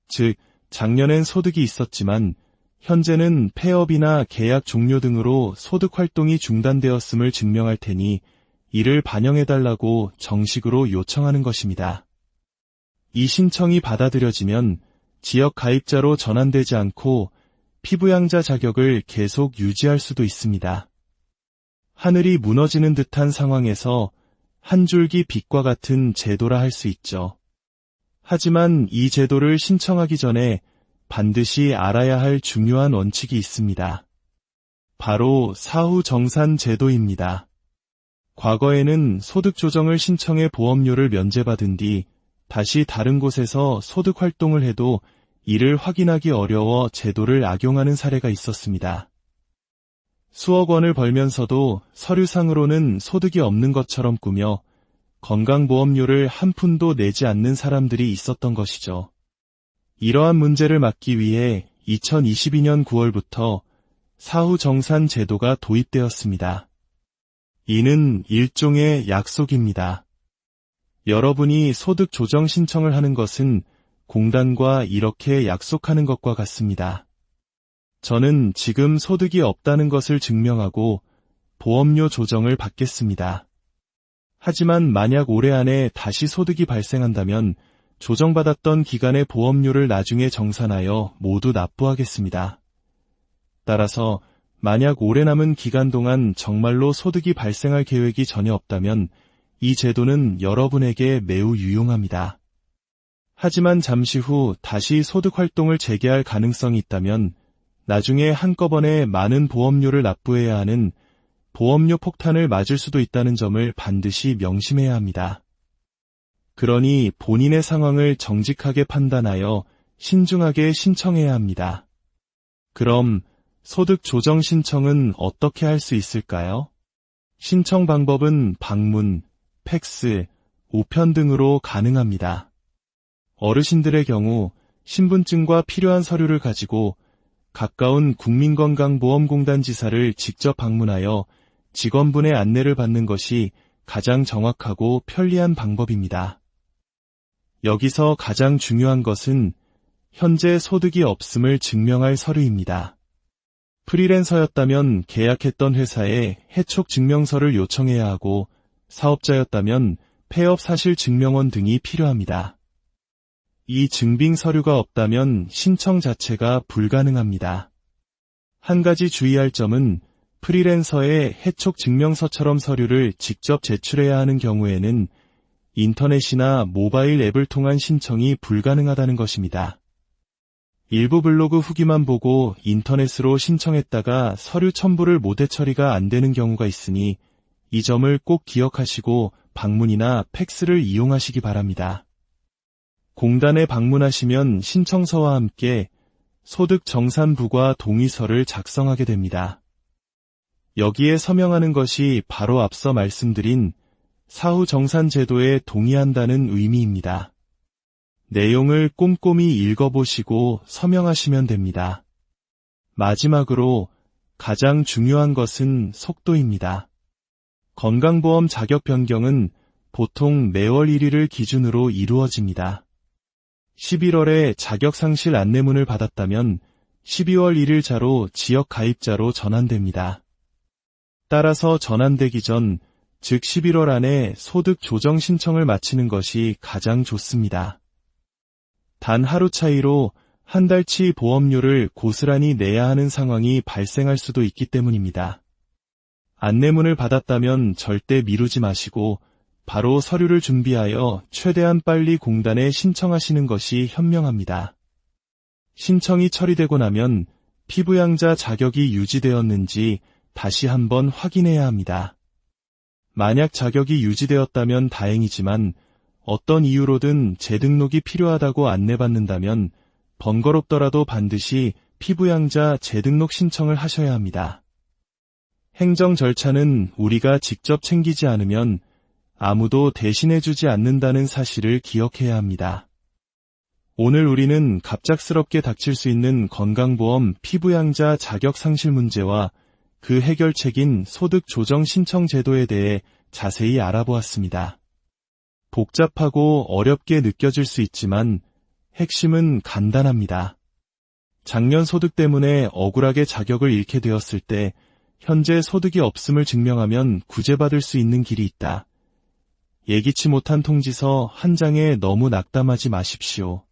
즉, 작년엔 소득이 있었지만 현재는 폐업이나 계약 종료 등으로 소득 활동이 중단되었음을 증명할 테니 이를 반영해달라고 정식으로 요청하는 것입니다. 이 신청이 받아들여지면 지역 가입자로 전환되지 않고 피부양자 자격을 계속 유지할 수도 있습니다. 하늘이 무너지는 듯한 상황에서 한 줄기 빛과 같은 제도라 할 수 있죠. 하지만 이 제도를 신청하기 전에 반드시 알아야 할 중요한 원칙이 있습니다. 바로 사후정산 제도입니다. 과거에는 소득 조정을 신청해 보험료를 면제받은 뒤 다시 다른 곳에서 소득 활동을 해도 이를 확인하기 어려워 제도를 악용하는 사례가 있었습니다. 수억 원을 벌면서도 서류상으로는 소득이 없는 것처럼 꾸며 건강보험료를 한 푼도 내지 않는 사람들이 있었던 것이죠. 이러한 문제를 막기 위해 2022년 9월부터 사후정산 제도가 도입되었습니다. 이는 일종의 약속입니다. 여러분이 소득 조정 신청을 하는 것은 공단과 이렇게 약속하는 것과 같습니다. 저는 지금 소득이 없다는 것을 증명하고 보험료 조정을 받겠습니다. 하지만 만약 올해 안에 다시 소득이 발생한다면 조정받았던 기간의 보험료를 나중에 정산하여 모두 납부하겠습니다. 따라서 만약 올해 남은 기간 동안 정말로 소득이 발생할 계획이 전혀 없다면 이 제도는 여러분에게 매우 유용합니다. 하지만 잠시 후 다시 소득 활동을 재개할 가능성이 있다면 나중에 한꺼번에 많은 보험료를 납부해야 하는 보험료 폭탄을 맞을 수도 있다는 점을 반드시 명심해야 합니다. 그러니 본인의 상황을 정직하게 판단하여 신중하게 신청해야 합니다. 그럼 소득 조정 신청은 어떻게 할 수 있을까요? 신청 방법은 방문, 팩스, 우편 등으로 가능합니다. 어르신들의 경우 신분증과 필요한 서류를 가지고 가까운 국민건강보험공단 지사를 직접 방문하여 직원분의 안내를 받는 것이 가장 정확하고 편리한 방법입니다. 여기서 가장 중요한 것은 현재 소득이 없음을 증명할 서류입니다. 프리랜서였다면 계약했던 회사에 해촉 증명서를 요청해야 하고 사업자였다면 폐업 사실 증명원 등이 필요합니다. 이 증빙 서류가 없다면 신청 자체가 불가능합니다. 한 가지 주의할 점은 프리랜서의 해촉 증명서처럼 서류를 직접 제출해야 하는 경우에는 인터넷이나 모바일 앱을 통한 신청이 불가능하다는 것입니다. 일부 블로그 후기만 보고 인터넷으로 신청했다가 서류 첨부를 못해 처리가 안 되는 경우가 있으니 이 점을 꼭 기억하시고 방문이나 팩스를 이용하시기 바랍니다. 공단에 방문하시면 신청서와 함께 소득정산부과 동의서를 작성하게 됩니다. 여기에 서명하는 것이 바로 앞서 말씀드린 사후정산제도에 동의한다는 의미입니다. 내용을 꼼꼼히 읽어보시고 서명하시면 됩니다. 마지막으로 가장 중요한 것은 속도입니다. 건강보험 자격 변경은 보통 매월 1일을 기준으로 이루어집니다. 11월에 자격상실 안내문을 받았다면 12월 1일자로 지역 가입자로 전환됩니다. 따라서 전환되기 전, 즉 11월 안에 소득 조정 신청을 마치는 것이 가장 좋습니다. 단 하루 차이로 한 달치 보험료를 고스란히 내야 하는 상황이 발생할 수도 있기 때문입니다. 안내문을 받았다면 절대 미루지 마시고 바로 서류를 준비하여 최대한 빨리 공단에 신청하시는 것이 현명합니다. 신청이 처리되고 나면 피부양자 자격이 유지되었는지 다시 한번 확인해야 합니다. 만약 자격이 유지되었다면 다행이지만 어떤 이유로든 재등록이 필요하다고 안내받는다면 번거롭더라도 반드시 피부양자 재등록 신청을 하셔야 합니다. 행정 절차는 우리가 직접 챙기지 않으면 아무도 대신해주지 않는다는 사실을 기억해야 합니다. 오늘 우리는 갑작스럽게 닥칠 수 있는 건강보험 피부양자 자격 상실 문제와 그 해결책인 소득 조정 신청 제도에 대해 자세히 알아보았습니다. 복잡하고 어렵게 느껴질 수 있지만 핵심은 간단합니다. 작년 소득 때문에 억울하게 자격을 잃게 되었을 때 현재 소득이 없음을 증명하면 구제받을 수 있는 길이 있다. 예기치 못한 통지서 한 장에 너무 낙담하지 마십시오.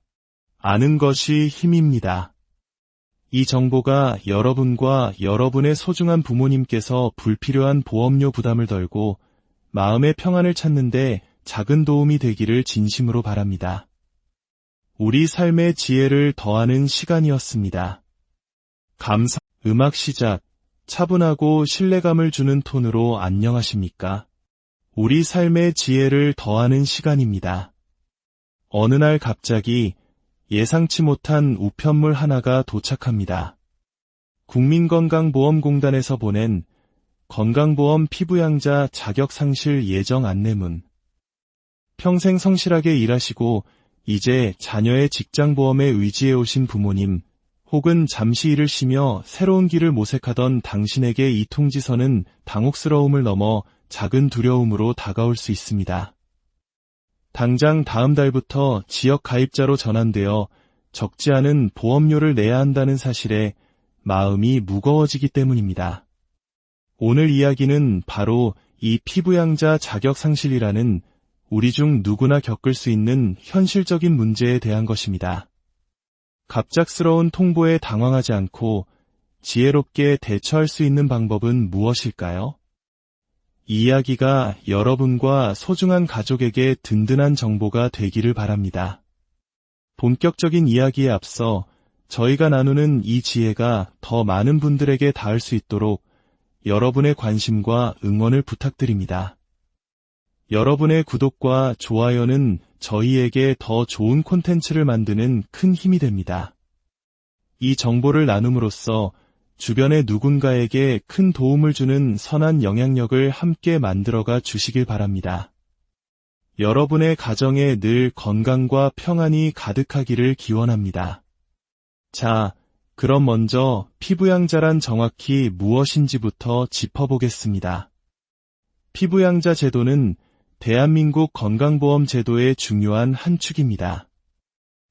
아는 것이 힘입니다. 이 정보가 여러분과 여러분의 소중한 부모님께서 불필요한 보험료 부담을 덜고 마음의 평안을 찾는 데 작은 도움이 되기를 진심으로 바랍니다. 우리 삶의 지혜를 더하는 시간이었습니다. 음악 시작. 차분하고 신뢰감을 주는 톤으로 안녕하십니까? 우리 삶의 지혜를 더하는 시간입니다. 어느 날 갑자기 예상치 못한 우편물 하나가 도착합니다. 국민건강보험공단에서 보낸 건강보험 피부양자 자격상실 예정 안내문. 평생 성실하게 일하시고 이제 자녀의 직장보험에 의지해 오신 부모님, 혹은 잠시 일을 쉬며 새로운 길을 모색하던 당신에게 이 통지서는 당혹스러움을 넘어 작은 두려움으로 다가올 수 있습니다. 당장 다음 달부터 지역 가입자로 전환되어 적지 않은 보험료를 내야 한다는 사실에 마음이 무거워지기 때문입니다. 오늘 이야기는 바로 이 피부양자 자격 상실이라는 우리 중 누구나 겪을 수 있는 현실적인 문제에 대한 것입니다. 갑작스러운 통보에 당황하지 않고 지혜롭게 대처할 수 있는 방법은 무엇일까요? 이 이야기가 여러분과 소중한 가족에게 든든한 정보가 되기를 바랍니다. 본격적인 이야기에 앞서 저희가 나누는 이 지혜가 더 많은 분들에게 닿을 수 있도록 여러분의 관심과 응원을 부탁드립니다. 여러분의 구독과 좋아요는 저희에게 더 좋은 콘텐츠를 만드는 큰 힘이 됩니다. 이 정보를 나눔으로써 주변의 누군가에게 큰 도움을 주는 선한 영향력을 함께 만들어가 주시길 바랍니다. 여러분의 가정에 늘 건강과 평안이 가득하기를 기원합니다. 자, 그럼 먼저 피부양자란 정확히 무엇인지부터 짚어보겠습니다. 피부양자 제도는 대한민국 건강보험 제도의 중요한 한 축입니다.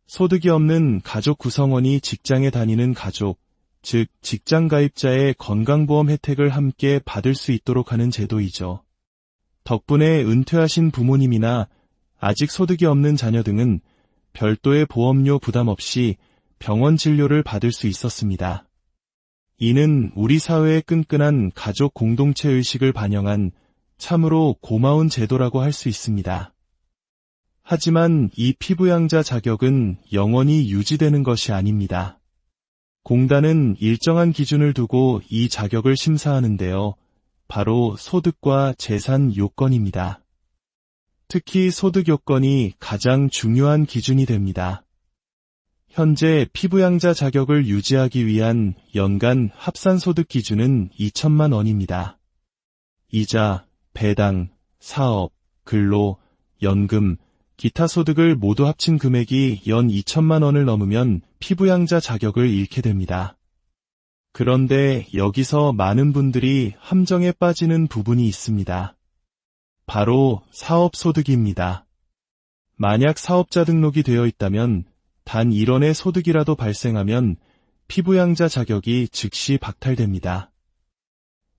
소득이 없는 가족 구성원이 직장에 다니는 가족, 즉 직장 가입자의 건강보험 혜택을 함께 받을 수 있도록 하는 제도이죠. 덕분에 은퇴하신 부모님이나 아직 소득이 없는 자녀 등은 별도의 보험료 부담 없이 병원 진료를 받을 수 있었습니다. 이는 우리 사회의 끈끈한 가족 공동체 의식을 반영한 참으로 고마운 제도라고 할 수 있습니다. 하지만 이 피부양자 자격은 영원히 유지되는 것이 아닙니다. 공단은 일정한 기준을 두고 이 자격을 심사하는데요. 바로 소득과 재산 요건입니다. 특히 소득 요건이 가장 중요한 기준이 됩니다. 현재 피부양자 자격을 유지하기 위한 연간 합산소득 기준은 2천만 원입니다. 이자, 배당, 사업, 근로, 연금, 기타 소득을 모두 합친 금액이 연 2천만 원을 넘으면 피부양자 자격을 잃게 됩니다. 그런데 여기서 많은 분들이 함정에 빠지는 부분이 있습니다. 바로 사업소득입니다. 만약 사업자 등록이 되어 있다면 단 1원의 소득이라도 발생하면 피부양자 자격이 즉시 박탈됩니다.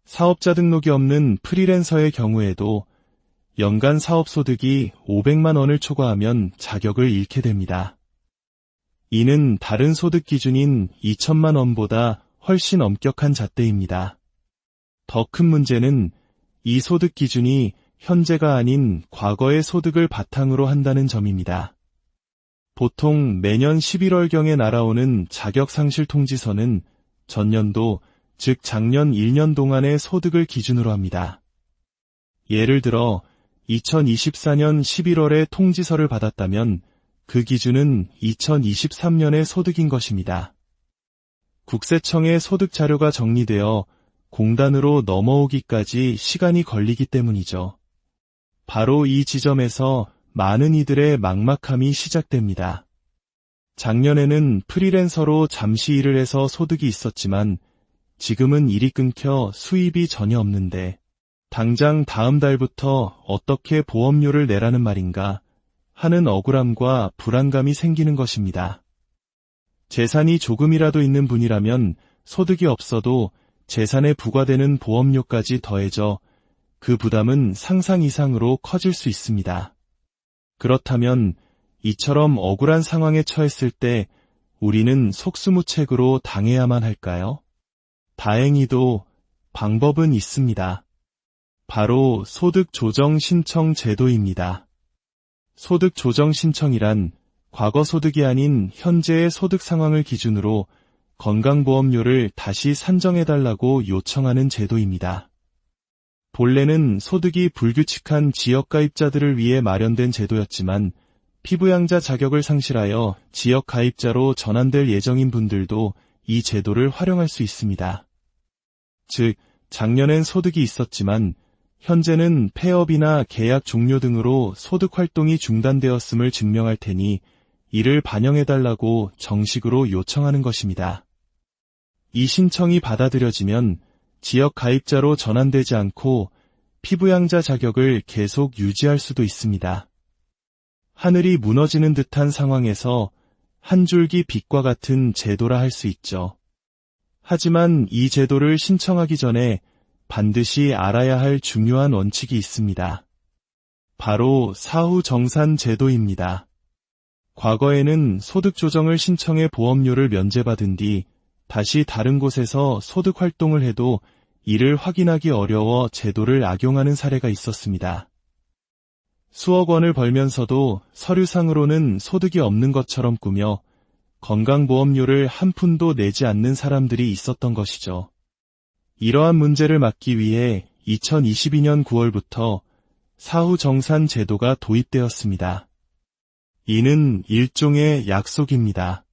사업자 등록이 없는 프리랜서의 경우에도 연간 사업소득이 500만 원을 초과하면 자격을 잃게 됩니다. 이는 다른 소득 기준인 2천만 원보다 훨씬 엄격한 잣대입니다. 더 큰 문제는 이 소득 기준이 현재가 아닌 과거의 소득을 바탕으로 한다는 점입니다. 보통 매년 11월경에 날아오는 자격상실 통지서는 전년도, 즉 작년 1년 동안의 소득을 기준으로 합니다. 예를 들어 2024년 11월에 통지서를 받았다면 그 기준은 2023년의 소득인 것입니다. 국세청에 소득 자료가 정리되어 공단으로 넘어오기까지 시간이 걸리기 때문이죠. 바로 이 지점에서 많은 이들의 막막함이 시작됩니다. 작년에는 프리랜서로 잠시 일을 해서 소득이 있었지만 지금은 일이 끊겨 수입이 전혀 없는데 당장 다음 달부터 어떻게 보험료를 내라는 말인가 하는 억울함과 불안감이 생기는 것입니다. 재산이 조금이라도 있는 분이라면 소득이 없어도 재산에 부과되는 보험료까지 더해져 그 부담은 상상 이상으로 커질 수 있습니다. 그렇다면 이처럼 억울한 상황에 처했을 때 우리는 속수무책으로 당해야만 할까요? 다행히도 방법은 있습니다. 바로 소득조정신청 제도입니다. 소득조정신청이란 과거 소득이 아닌 현재의 소득 상황을 기준으로 건강보험료를 다시 산정해달라고 요청하는 제도입니다. 본래는 소득이 불규칙한 지역가입자들을 위해 마련된 제도였지만 피부양자 자격을 상실하여 지역가입자로 전환될 예정인 분들도 이 제도를 활용할 수 있습니다. 즉, 작년엔 소득이 있었지만 현재는 폐업이나 계약 종료 등으로 소득 활동이 중단되었음을 증명할 테니 이를 반영해달라고 정식으로 요청하는 것입니다. 이 신청이 받아들여지면 지역 가입자로 전환되지 않고 피부양자 자격을 계속 유지할 수도 있습니다. 하늘이 무너지는 듯한 상황에서 한 줄기 빛과 같은 제도라 할 수 있죠. 하지만 이 제도를 신청하기 전에 반드시 알아야 할 중요한 원칙이 있습니다. 바로 사후정산 제도입니다. 과거에는 소득조정을 신청해 보험료를 면제받은 뒤 다시 다른 곳에서 소득 활동을 해도 이를 확인하기 어려워 제도를 악용하는 사례가 있었습니다. 수억 원을 벌면서도 서류상으로는 소득이 없는 것처럼 꾸며 건강보험료를 한 푼도 내지 않는 사람들이 있었던 것이죠. 이러한 문제를 막기 위해 2022년 9월부터 사후정산 제도가 도입되었습니다. 이는 일종의 약속입니다.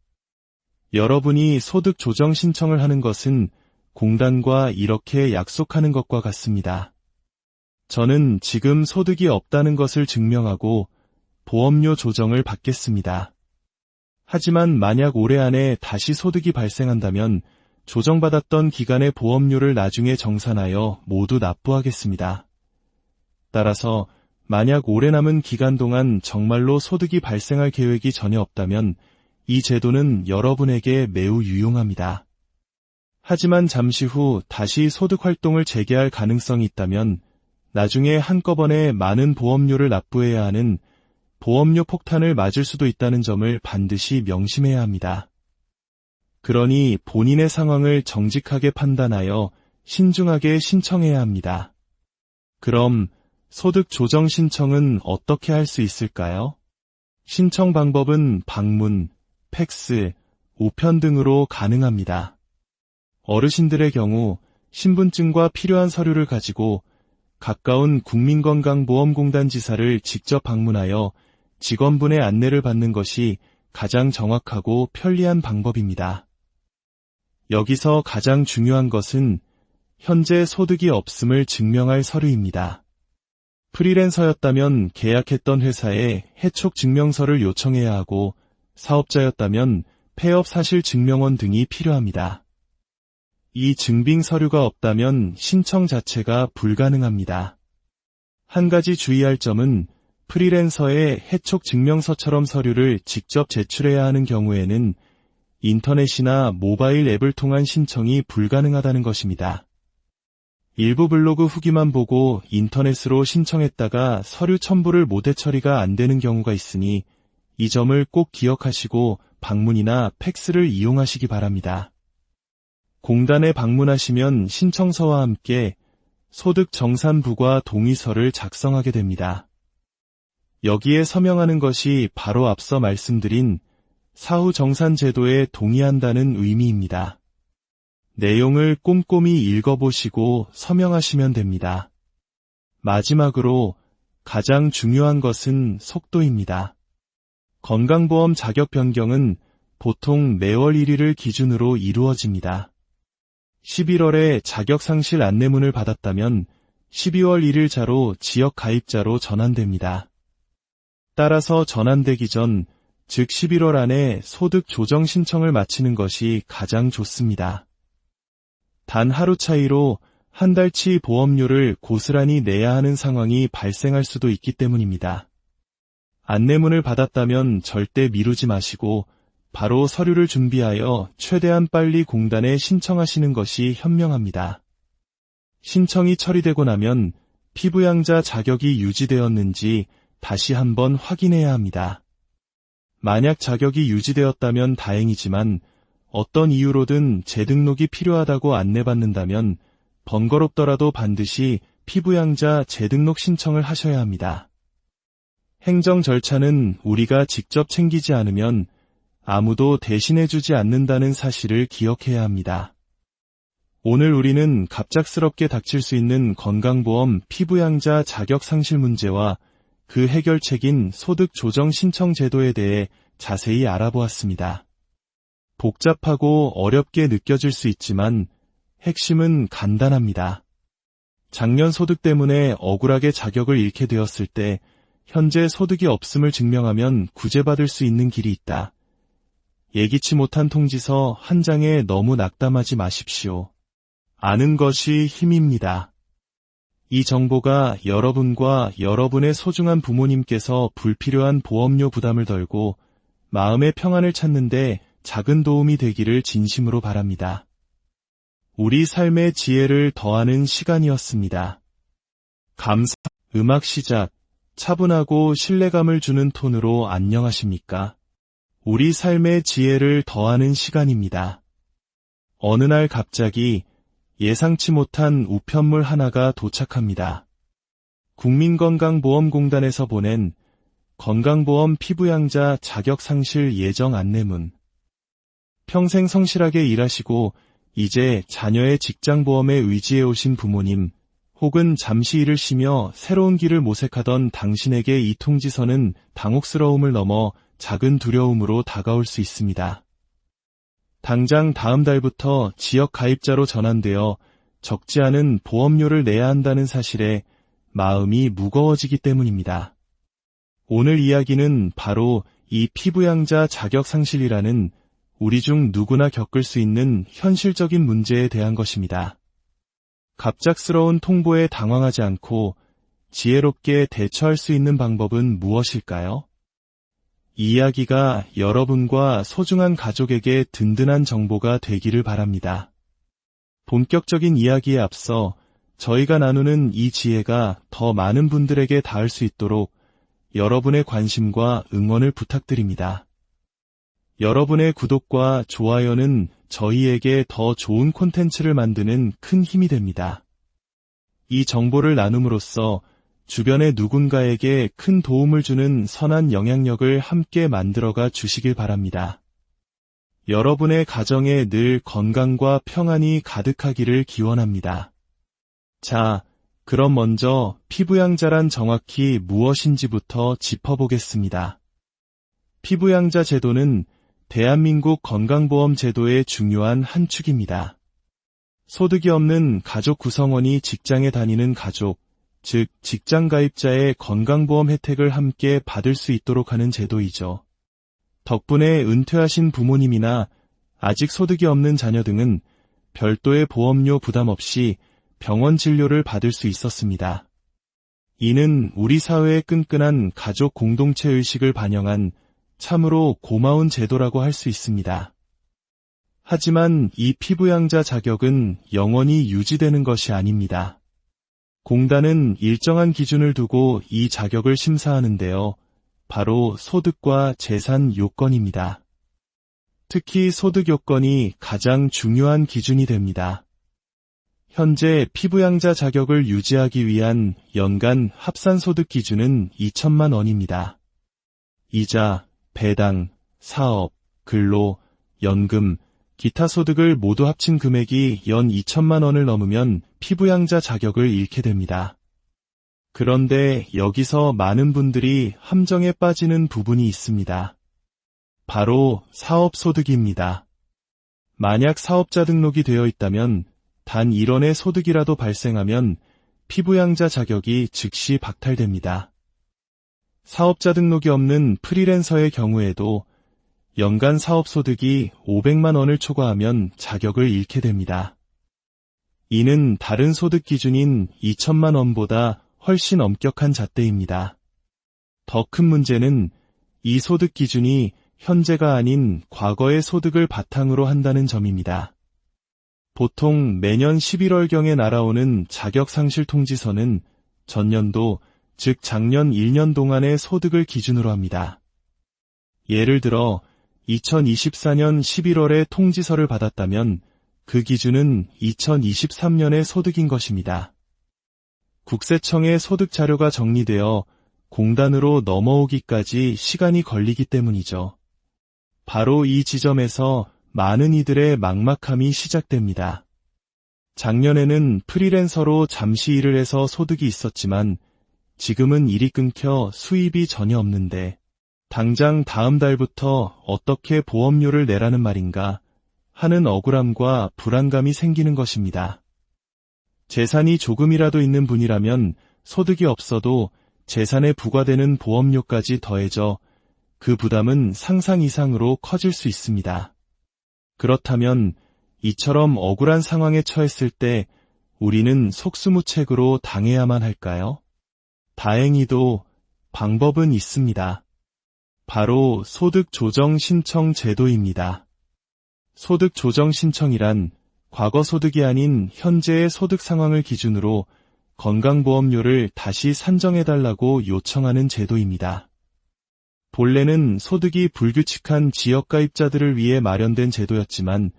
여러분이 소득 조정 신청을 하는 것은 공단과 이렇게 약속하는 것과 같습니다. 저는 지금 소득이 없다는 것을 증명하고 보험료 조정을 받겠습니다. 하지만 만약 올해 안에 다시 소득이 발생한다면 조정받았던 기간의 보험료를 나중에 정산하여 모두 납부하겠습니다. 따라서 만약 올해 남은 기간 동안 정말로 소득이 발생할 계획이 전혀 없다면 이 제도는 여러분에게 매우 유용합니다. 하지만 잠시 후 다시 소득 활동을 재개할 가능성이 있다면 나중에 한꺼번에 많은 보험료를 납부해야 하는 보험료 폭탄을 맞을 수도 있다는 점을 반드시 명심해야 합니다. 그러니 본인의 상황을 정직하게 판단하여 신중하게 신청해야 합니다. 그럼 소득 조정 신청은 어떻게 할 수 있을까요? 신청 방법은 방문, 팩스, 우편 등으로 가능합니다. 어르신들의 경우 신분증과 필요한 서류를 가지고 가까운 국민건강보험공단 지사를 직접 방문하여 직원분의 안내를 받는 것이 가장 정확하고 편리한 방법입니다. 여기서 가장 중요한 것은 현재 소득이 없음을 증명할 서류입니다. 프리랜서였다면 계약했던 회사에 해촉 증명서를 요청해야 하고 사업자였다면 폐업 사실 증명원 등이 필요합니다. 이 증빙 서류가 없다면 신청 자체가 불가능합니다. 한 가지 주의할 점은 프리랜서의 해촉 증명서처럼 서류를 직접 제출해야 하는 경우에는 인터넷이나 모바일 앱을 통한 신청이 불가능하다는 것입니다. 일부 블로그 후기만 보고 인터넷으로 신청했다가 서류 첨부를 못해 처리가 안 되는 경우가 있으니 이 점을 꼭 기억하시고 방문이나 팩스를 이용하시기 바랍니다. 공단에 방문하시면 신청서와 함께 소득정산부과 동의서를 작성하게 됩니다. 여기에 서명하는 것이 바로 앞서 말씀드린 사후정산제도에 동의한다는 의미입니다. 내용을 꼼꼼히 읽어보시고 서명하시면 됩니다. 마지막으로 가장 중요한 것은 속도입니다. 건강보험 자격 변경은 보통 매월 1일을 기준으로 이루어집니다. 11월에 자격상실 안내문을 받았다면 12월 1일자로 지역가입자로 전환됩니다. 따라서 전환되기 전, 즉 11월 안에 소득 조정 신청을 마치는 것이 가장 좋습니다. 단 하루 차이로 한 달치 보험료를 고스란히 내야 하는 상황이 발생할 수도 있기 때문입니다. 안내문을 받았다면 절대 미루지 마시고 바로 서류를 준비하여 최대한 빨리 공단에 신청하시는 것이 현명합니다. 신청이 처리되고 나면 피부양자 자격이 유지되었는지 다시 한번 확인해야 합니다. 만약 자격이 유지되었다면 다행이지만 어떤 이유로든 재등록이 필요하다고 안내받는다면 번거롭더라도 반드시 피부양자 재등록 신청을 하셔야 합니다. 행정 절차는 우리가 직접 챙기지 않으면 아무도 대신해주지 않는다는 사실을 기억해야 합니다. 오늘 우리는 갑작스럽게 닥칠 수 있는 건강보험 피부양자 자격 상실 문제와 그 해결책인 소득 조정 신청 제도에 대해 자세히 알아보았습니다. 복잡하고 어렵게 느껴질 수 있지만 핵심은 간단합니다. 작년 소득 때문에 억울하게 자격을 잃게 되었을 때 현재 소득이 없음을 증명하면 구제받을 수 있는 길이 있다. 예기치 못한 통지서 한 장에 너무 낙담하지 마십시오. 아는 것이 힘입니다. 이 정보가 여러분과 여러분의 소중한 부모님께서 불필요한 보험료 부담을 덜고 마음의 평안을 찾는데 작은 도움이 되기를 진심으로 바랍니다. 우리 삶의 지혜를 더하는 시간이었습니다. 감사. 음악 시작. 차분하고 신뢰감을 주는 톤으로 안녕하십니까? 우리 삶의 지혜를 더하는 시간입니다. 어느 날 갑자기 예상치 못한 우편물 하나가 도착합니다. 국민건강보험공단에서 보낸 건강보험 피부양자 자격상실 예정 안내문. 평생 성실하게 일하시고 이제 자녀의 직장보험에 의지해 오신 부모님, 혹은 잠시 일을 쉬며 새로운 길을 모색하던 당신에게 이 통지서는 당혹스러움을 넘어 작은 두려움으로 다가올 수 있습니다. 당장 다음 달부터 지역 가입자로 전환되어 적지 않은 보험료를 내야 한다는 사실에 마음이 무거워지기 때문입니다. 오늘 이야기는 바로 이 피부양자 자격상실이라는 우리 중 누구나 겪을 수 있는 현실적인 문제에 대한 것입니다. 갑작스러운 통보에 당황하지 않고 지혜롭게 대처할 수 있는 방법은 무엇일까요? 이 이야기가 여러분과 소중한 가족에게 든든한 정보가 되기를 바랍니다. 본격적인 이야기에 앞서 저희가 나누는 이 지혜가 더 많은 분들에게 닿을 수 있도록 여러분의 관심과 응원을 부탁드립니다. 여러분의 구독과 좋아요는 저희에게 더 좋은 콘텐츠를 만드는 큰 힘이 됩니다. 이 정보를 나눔으로써 주변의 누군가에게 큰 도움을 주는 선한 영향력을 함께 만들어가 주시길 바랍니다. 여러분의 가정에 늘 건강과 평안이 가득하기를 기원합니다. 자, 그럼 먼저 피부양자란 정확히 무엇인지부터 짚어보겠습니다. 피부양자 제도는 대한민국 건강보험 제도의 중요한 한 축입니다. 소득이 없는 가족 구성원이 직장에 다니는 가족, 즉 직장가입자의 건강보험 혜택을 함께 받을 수 있도록 하는 제도이죠. 덕분에 은퇴하신 부모님이나 아직 소득이 없는 자녀 등은 별도의 보험료 부담 없이 병원 진료를 받을 수 있었습니다. 이는 우리 사회의 끈끈한 가족 공동체 의식을 반영한 참으로 고마운 제도라고 할 수 있습니다. 하지만 이 피부양자 자격은 영원히 유지되는 것이 아닙니다. 공단은 일정한 기준을 두고 이 자격을 심사하는데요. 바로 소득과 재산 요건입니다. 특히 소득 요건이 가장 중요한 기준이 됩니다. 현재 피부양자 자격을 유지하기 위한 연간 합산소득 기준은 2천만 원입니다. 이자, 배당, 사업, 근로, 연금, 기타 소득을 모두 합친 금액이 연 2천만 원을 넘으면 피부양자 자격을 잃게 됩니다. 그런데 여기서 많은 분들이 함정에 빠지는 부분이 있습니다. 바로 사업소득입니다. 만약 사업자 등록이 되어 있다면 단 1원의 소득이라도 발생하면 피부양자 자격이 즉시 박탈됩니다. 사업자 등록이 없는 프리랜서의 경우에도 연간 사업소득이 500만 원을 초과하면 자격을 잃게 됩니다. 이는 다른 소득 기준인 2천만 원보다 훨씬 엄격한 잣대입니다. 더 큰 문제는 이 소득 기준이 현재가 아닌 과거의 소득을 바탕으로 한다는 점입니다. 보통 매년 11월경에 날아오는 자격상실 통지서는 전년도, 즉 작년 1년 동안의 소득을 기준으로 합니다. 예를 들어 2024년 11월에 통지서를 받았다면 그 기준은 2023년의 소득인 것입니다. 국세청에 소득 자료가 정리되어 공단으로 넘어오기까지 시간이 걸리기 때문이죠. 바로 이 지점에서 많은 이들의 막막함이 시작됩니다. 작년에는 프리랜서로 잠시 일을 해서 소득이 있었지만 지금은 일이 끊겨 수입이 전혀 없는데 당장 다음 달부터 어떻게 보험료를 내라는 말인가 하는 억울함과 불안감이 생기는 것입니다. 재산이 조금이라도 있는 분이라면 소득이 없어도 재산에 부과되는 보험료까지 더해져 그 부담은 상상 이상으로 커질 수 있습니다. 그렇다면 이처럼 억울한 상황에 처했을 때 우리는 속수무책으로 당해야만 할까요? 다행히도 방법은 있습니다. 바로 소득조정 신청 제도입니다. 소득조정 신청이란 과거 소득이 아닌 현재의 소득 상황을 기준으로 건강보험료를 다시 산정해달라고 요청하는 제도입니다. 본래는 소득이 불규칙한 지역가입자들을 위해 마련된 제도였지만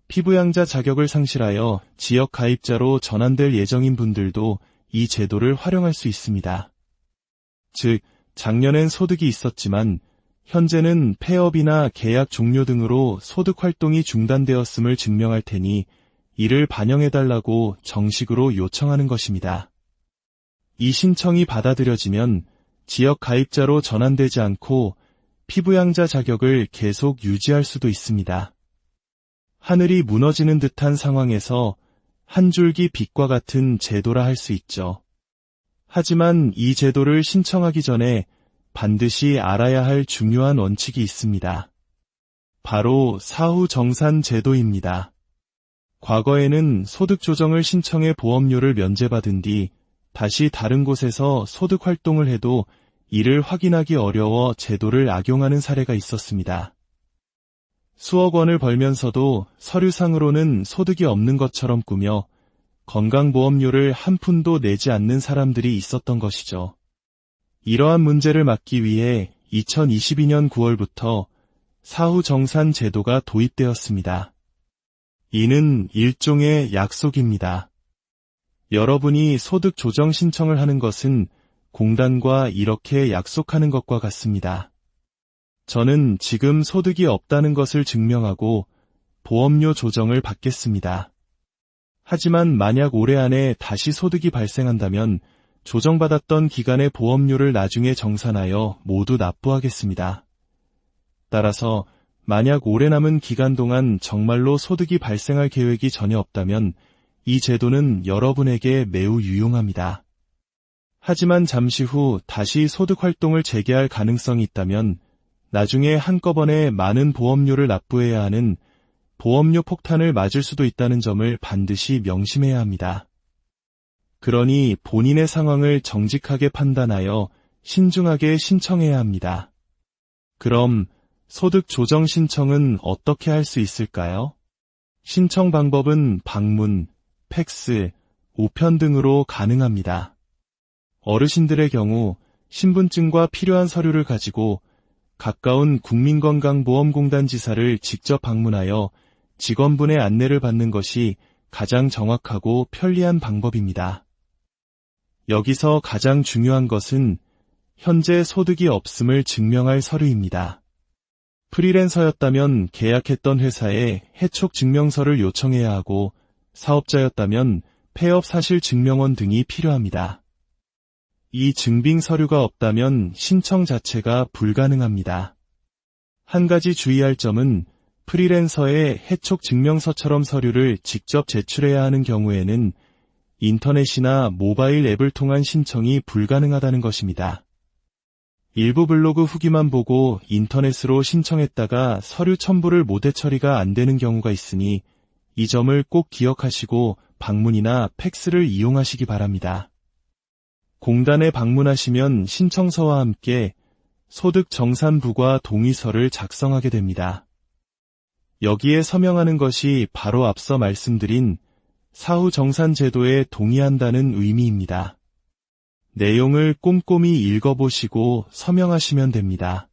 피부양자 자격을 상실하여 지역가입자로 전환될 예정인 분들도 이 제도를 활용할 수 있습니다. 즉, 작년엔 소득이 있었지만 현재는 폐업이나 계약 종료 등으로 소득 활동이 중단되었음을 증명할 테니 이를 반영해달라고 정식으로 요청하는 것입니다. 이 신청이 받아들여지면 지역 가입자로 전환되지 않고 피부양자 자격을 계속 유지할 수도 있습니다. 하늘이 무너지는 듯한 상황에서 한 줄기 빛과 같은 제도라 할 수 있죠. 하지만 이 제도를 신청하기 전에 반드시 알아야 할 중요한 원칙이 있습니다. 바로 사후 정산 제도입니다. 과거에는 소득 조정을 신청해 보험료를 면제받은 뒤 다시 다른 곳에서 소득 활동을 해도 이를 확인하기 어려워 제도를 악용하는 사례가 있었습니다. 수억 원을 벌면서도 서류상으로는 소득이 없는 것처럼 꾸며 건강보험료를 한 푼도 내지 않는 사람들이 있었던 것이죠. 이러한 문제를 막기 위해 2022년 9월부터 사후 정산 제도가 도입되었습니다. 이는 일종의 약속입니다. 여러분이 소득 조정 신청을 하는 것은 공단과 이렇게 약속하는 것과 같습니다. 저는 지금 소득이 없다는 것을 증명하고 보험료 조정을 받겠습니다. 하지만 만약 올해 안에 다시 소득이 발생한다면 조정받았던 기간의 보험료를 나중에 정산하여 모두 납부하겠습니다. 따라서 만약 올해 남은 기간 동안 정말로 소득이 발생할 계획이 전혀 없다면 이 제도는 여러분에게 매우 유용합니다. 하지만 잠시 후 다시 소득 활동을 재개할 가능성이 있다면 나중에 한꺼번에 많은 보험료를 납부해야 하는 보험료 폭탄을 맞을 수도 있다는 점을 반드시 명심해야 합니다. 그러니 본인의 상황을 정직하게 판단하여 신중하게 신청해야 합니다. 그럼 소득 조정 신청은 어떻게 할 수 있을까요? 신청 방법은 방문, 팩스, 우편 등으로 가능합니다. 어르신들의 경우 신분증과 필요한 서류를 가지고 가까운 국민건강보험공단 지사를 직접 방문하여 직원분의 안내를 받는 것이 가장 정확하고 편리한 방법입니다. 여기서 가장 중요한 것은 현재 소득이 없음을 증명할 서류입니다. 프리랜서였다면 계약했던 회사에 해촉 증명서를 요청해야 하고 사업자였다면 폐업 사실 증명원 등이 필요합니다. 이 증빙 서류가 없다면 신청 자체가 불가능합니다. 한 가지 주의할 점은 프리랜서의 해촉 증명서처럼 서류를 직접 제출해야 하는 경우에는 인터넷이나 모바일 앱을 통한 신청이 불가능하다는 것입니다. 일부 블로그 후기만 보고 인터넷으로 신청했다가 서류 첨부를 못해 처리가 안 되는 경우가 있으니 이 점을 꼭 기억하시고 방문이나 팩스를 이용하시기 바랍니다. 공단에 방문하시면 신청서와 함께 소득정산부과 동의서를 작성하게 됩니다. 여기에 서명하는 것이 바로 앞서 말씀드린 사후정산제도에 동의한다는 의미입니다. 내용을 꼼꼼히 읽어보시고 서명하시면 됩니다.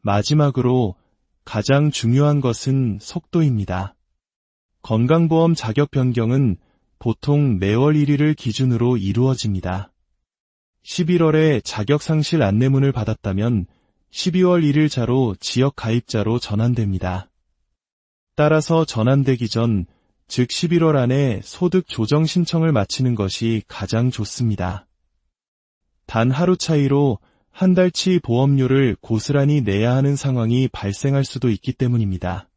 마지막으로 가장 중요한 것은 속도입니다. 건강보험 자격 변경은 보통 매월 1일을 기준으로 이루어집니다. 11월에 자격상실 안내문을 받았다면 12월 1일자로 지역 가입자로 전환됩니다. 따라서 전환되기 전, 즉 11월 안에 소득 조정 신청을 마치는 것이 가장 좋습니다. 단 하루 차이로 한 달치 보험료를 고스란히 내야 하는 상황이 발생할 수도 있기 때문입니다.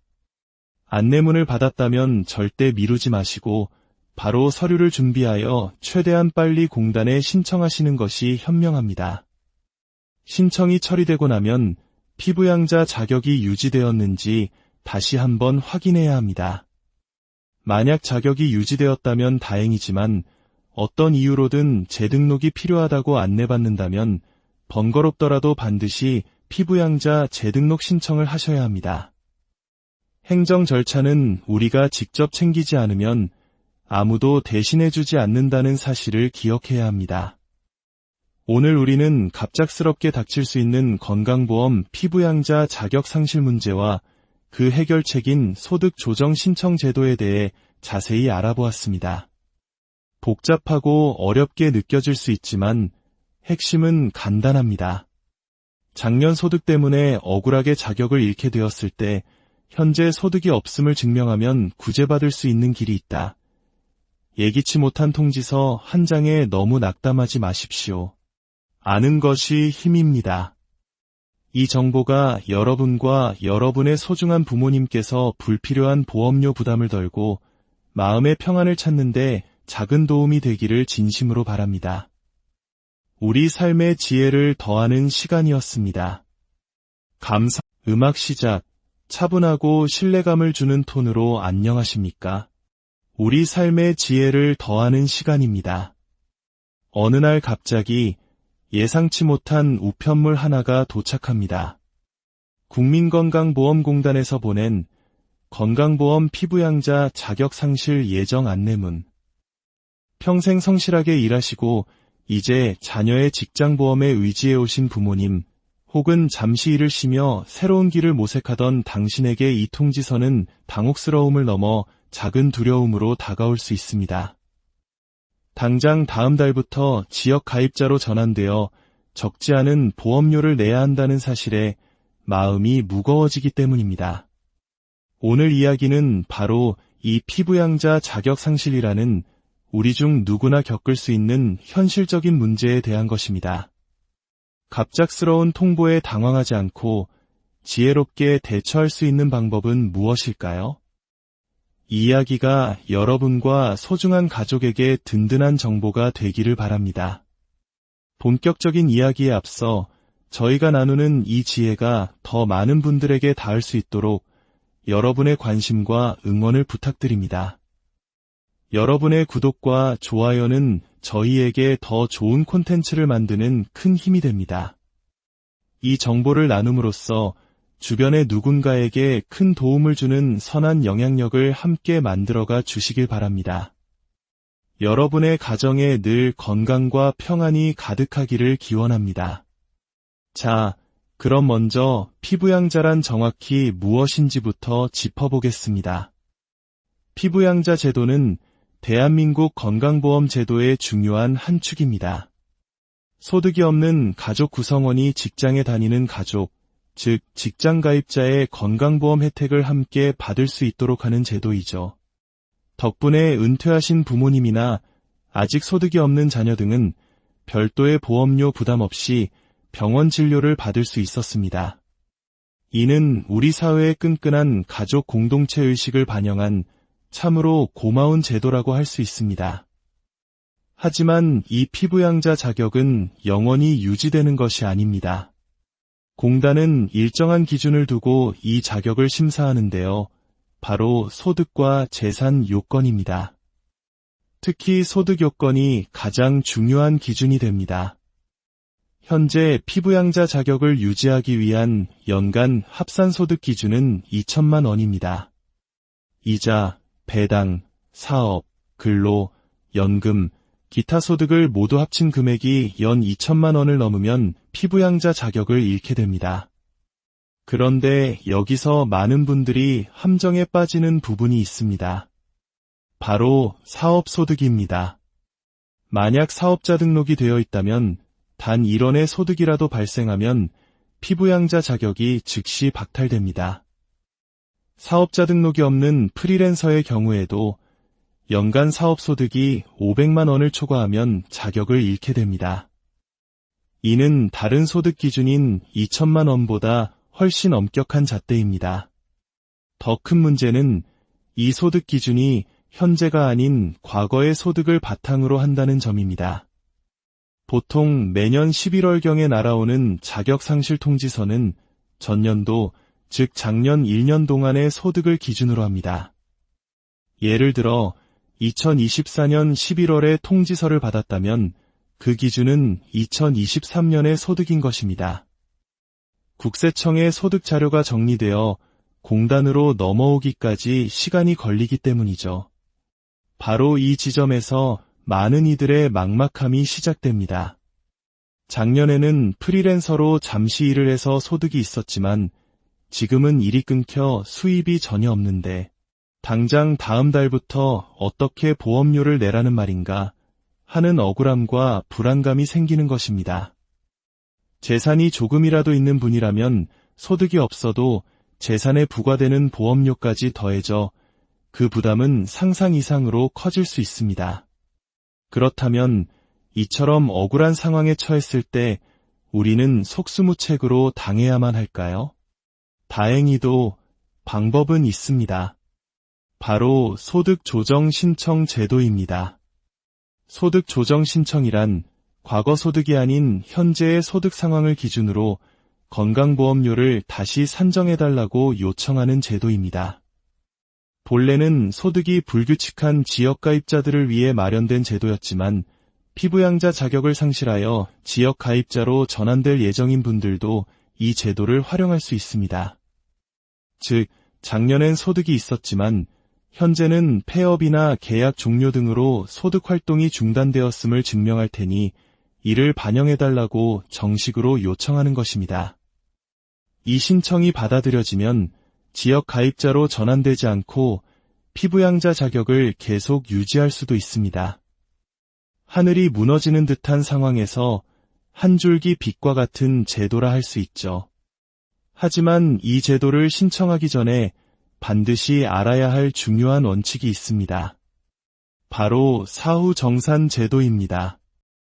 안내문을 받았다면 절대 미루지 마시고 바로 서류를 준비하여 최대한 빨리 공단에 신청하시는 것이 현명합니다. 신청이 처리되고 나면 피부양자 자격이 유지되었는지 다시 한번 확인해야 합니다. 만약 자격이 유지되었다면 다행이지만 어떤 이유로든 재등록이 필요하다고 안내받는다면 번거롭더라도 반드시 피부양자 재등록 신청을 하셔야 합니다. 행정 절차는 우리가 직접 챙기지 않으면 아무도 대신해주지 않는다는 사실을 기억해야 합니다. 오늘 우리는 갑작스럽게 닥칠 수 있는 건강보험 피부양자 자격 상실 문제와 그 해결책인 소득 조정 신청 제도에 대해 자세히 알아보았습니다. 복잡하고 어렵게 느껴질 수 있지만 핵심은 간단합니다. 작년 소득 때문에 억울하게 자격을 잃게 되었을 때 현재 소득이 없음을 증명하면 구제받을 수 있는 길이 있다. 예기치 못한 통지서 한 장에 너무 낙담하지 마십시오. 아는 것이 힘입니다. 이 정보가 여러분과 여러분의 소중한 부모님께서 불필요한 보험료 부담을 덜고 마음의 평안을 찾는데 작은 도움이 되기를 진심으로 바랍니다. 우리 삶의 지혜를 더하는 시간이었습니다. 음악 시작. 차분하고 신뢰감을 주는 톤으로 안녕하십니까? 우리 삶의 지혜를 더하는 시간입니다. 어느 날 갑자기 예상치 못한 우편물 하나가 도착합니다. 국민건강보험공단에서 보낸 건강보험 피부양자 자격상실 예정 안내문. 평생 성실하게 일하시고 이제 자녀의 직장보험에 의지해 오신 부모님, 혹은 잠시 일을 쉬며 새로운 길을 모색하던 당신에게 이 통지서는 당혹스러움을 넘어 작은 두려움으로 다가올 수 있습니다. 당장 다음 달부터 지역 가입자로 전환되어 적지 않은 보험료를 내야 한다는 사실에 마음이 무거워지기 때문입니다. 오늘 이야기는 바로 이 피부양자 자격 상실이라는 우리 중 누구나 겪을 수 있는 현실적인 문제에 대한 것입니다. 갑작스러운 통보에 당황하지 않고 지혜롭게 대처할 수 있는 방법은 무엇일까요? 이 이야기가 여러분과 소중한 가족에게 든든한 정보가 되기를 바랍니다. 본격적인 이야기에 앞서 저희가 나누는 이 지혜가 더 많은 분들에게 닿을 수 있도록 여러분의 관심과 응원을 부탁드립니다. 여러분의 구독과 좋아요는 저희에게 더 좋은 콘텐츠를 만드는 큰 힘이 됩니다. 이 정보를 나눔으로써 주변의 누군가에게 큰 도움을 주는 선한 영향력을 함께 만들어가 주시길 바랍니다. 여러분의 가정에 늘 건강과 평안이 가득하기를 기원합니다. 자, 그럼 먼저 피부양자란 정확히 무엇인지부터 짚어보겠습니다. 피부양자 제도는 대한민국 건강보험 제도의 중요한 한 축입니다. 소득이 없는 가족 구성원이 직장에 다니는 가족, 즉 직장가입자의 건강보험 혜택을 함께 받을 수 있도록 하는 제도이죠. 덕분에 은퇴하신 부모님이나 아직 소득이 없는 자녀 등은 별도의 보험료 부담 없이 병원 진료를 받을 수 있었습니다. 이는 우리 사회의 끈끈한 가족 공동체 의식을 반영한 참으로 고마운 제도라고 할 수 있습니다. 하지만 이 피부양자 자격은 영원히 유지되는 것이 아닙니다. 공단은 일정한 기준을 두고 이 자격을 심사하는데요. 바로 소득과 재산 요건입니다. 특히 소득 요건이 가장 중요한 기준이 됩니다. 현재 피부양자 자격을 유지하기 위한 연간 합산소득 기준은 2천만 원입니다. 이자, 배당, 사업, 근로, 연금, 기타 소득을 모두 합친 금액이 연 2천만 원을 넘으면 피부양자 자격을 잃게 됩니다. 그런데 여기서 많은 분들이 함정에 빠지는 부분이 있습니다. 바로 사업소득입니다. 만약 사업자 등록이 되어 있다면 단 1원의 소득이라도 발생하면 피부양자 자격이 즉시 박탈됩니다. 사업자 등록이 없는 프리랜서의 경우에도 연간 사업소득이 500만 원을 초과하면 자격을 잃게 됩니다. 이는 다른 소득 기준인 2천만 원보다 훨씬 엄격한 잣대입니다. 더 큰 문제는 이 소득 기준이 현재가 아닌 과거의 소득을 바탕으로 한다는 점입니다. 보통 매년 11월경에 날아오는 자격상실 통지서는 전년도, 즉 작년 1년 동안의 소득을 기준으로 합니다. 예를 들어 2024년 11월에 통지서를 받았다면 그 기준은 2023년의 소득인 것입니다. 국세청에 소득 자료가 정리되어 공단으로 넘어오기까지 시간이 걸리기 때문이죠. 바로 이 지점에서 많은 이들의 막막함이 시작됩니다. 작년에는 프리랜서로 잠시 일을 해서 소득이 있었지만 지금은 일이 끊겨 수입이 전혀 없는데 당장 다음 달부터 어떻게 보험료를 내라는 말인가 하는 억울함과 불안감이 생기는 것입니다. 재산이 조금이라도 있는 분이라면 소득이 없어도 재산에 부과되는 보험료까지 더해져 그 부담은 상상 이상으로 커질 수 있습니다. 그렇다면 이처럼 억울한 상황에 처했을 때 우리는 속수무책으로 당해야만 할까요? 다행히도 방법은 있습니다. 바로 소득조정 신청 제도입니다. 소득조정 신청이란 과거 소득이 아닌 현재의 소득 상황을 기준으로 건강보험료를 다시 산정해달라고 요청하는 제도입니다. 본래는 소득이 불규칙한 지역가입자들을 위해 마련된 제도였지만 피부양자 자격을 상실하여 지역가입자로 전환될 예정인 분들도 이 제도를 활용할 수 있습니다. 즉, 작년엔 소득이 있었지만 현재는 폐업이나 계약 종료 등으로 소득 활동이 중단되었음을 증명할 테니 이를 반영해달라고 정식으로 요청하는 것입니다. 이 신청이 받아들여지면 지역 가입자로 전환되지 않고 피부양자 자격을 계속 유지할 수도 있습니다. 하늘이 무너지는 듯한 상황에서 한 줄기 빛과 같은 제도라 할 수 있죠. 하지만 이 제도를 신청하기 전에 반드시 알아야 할 중요한 원칙이 있습니다. 바로 사후정산 제도입니다.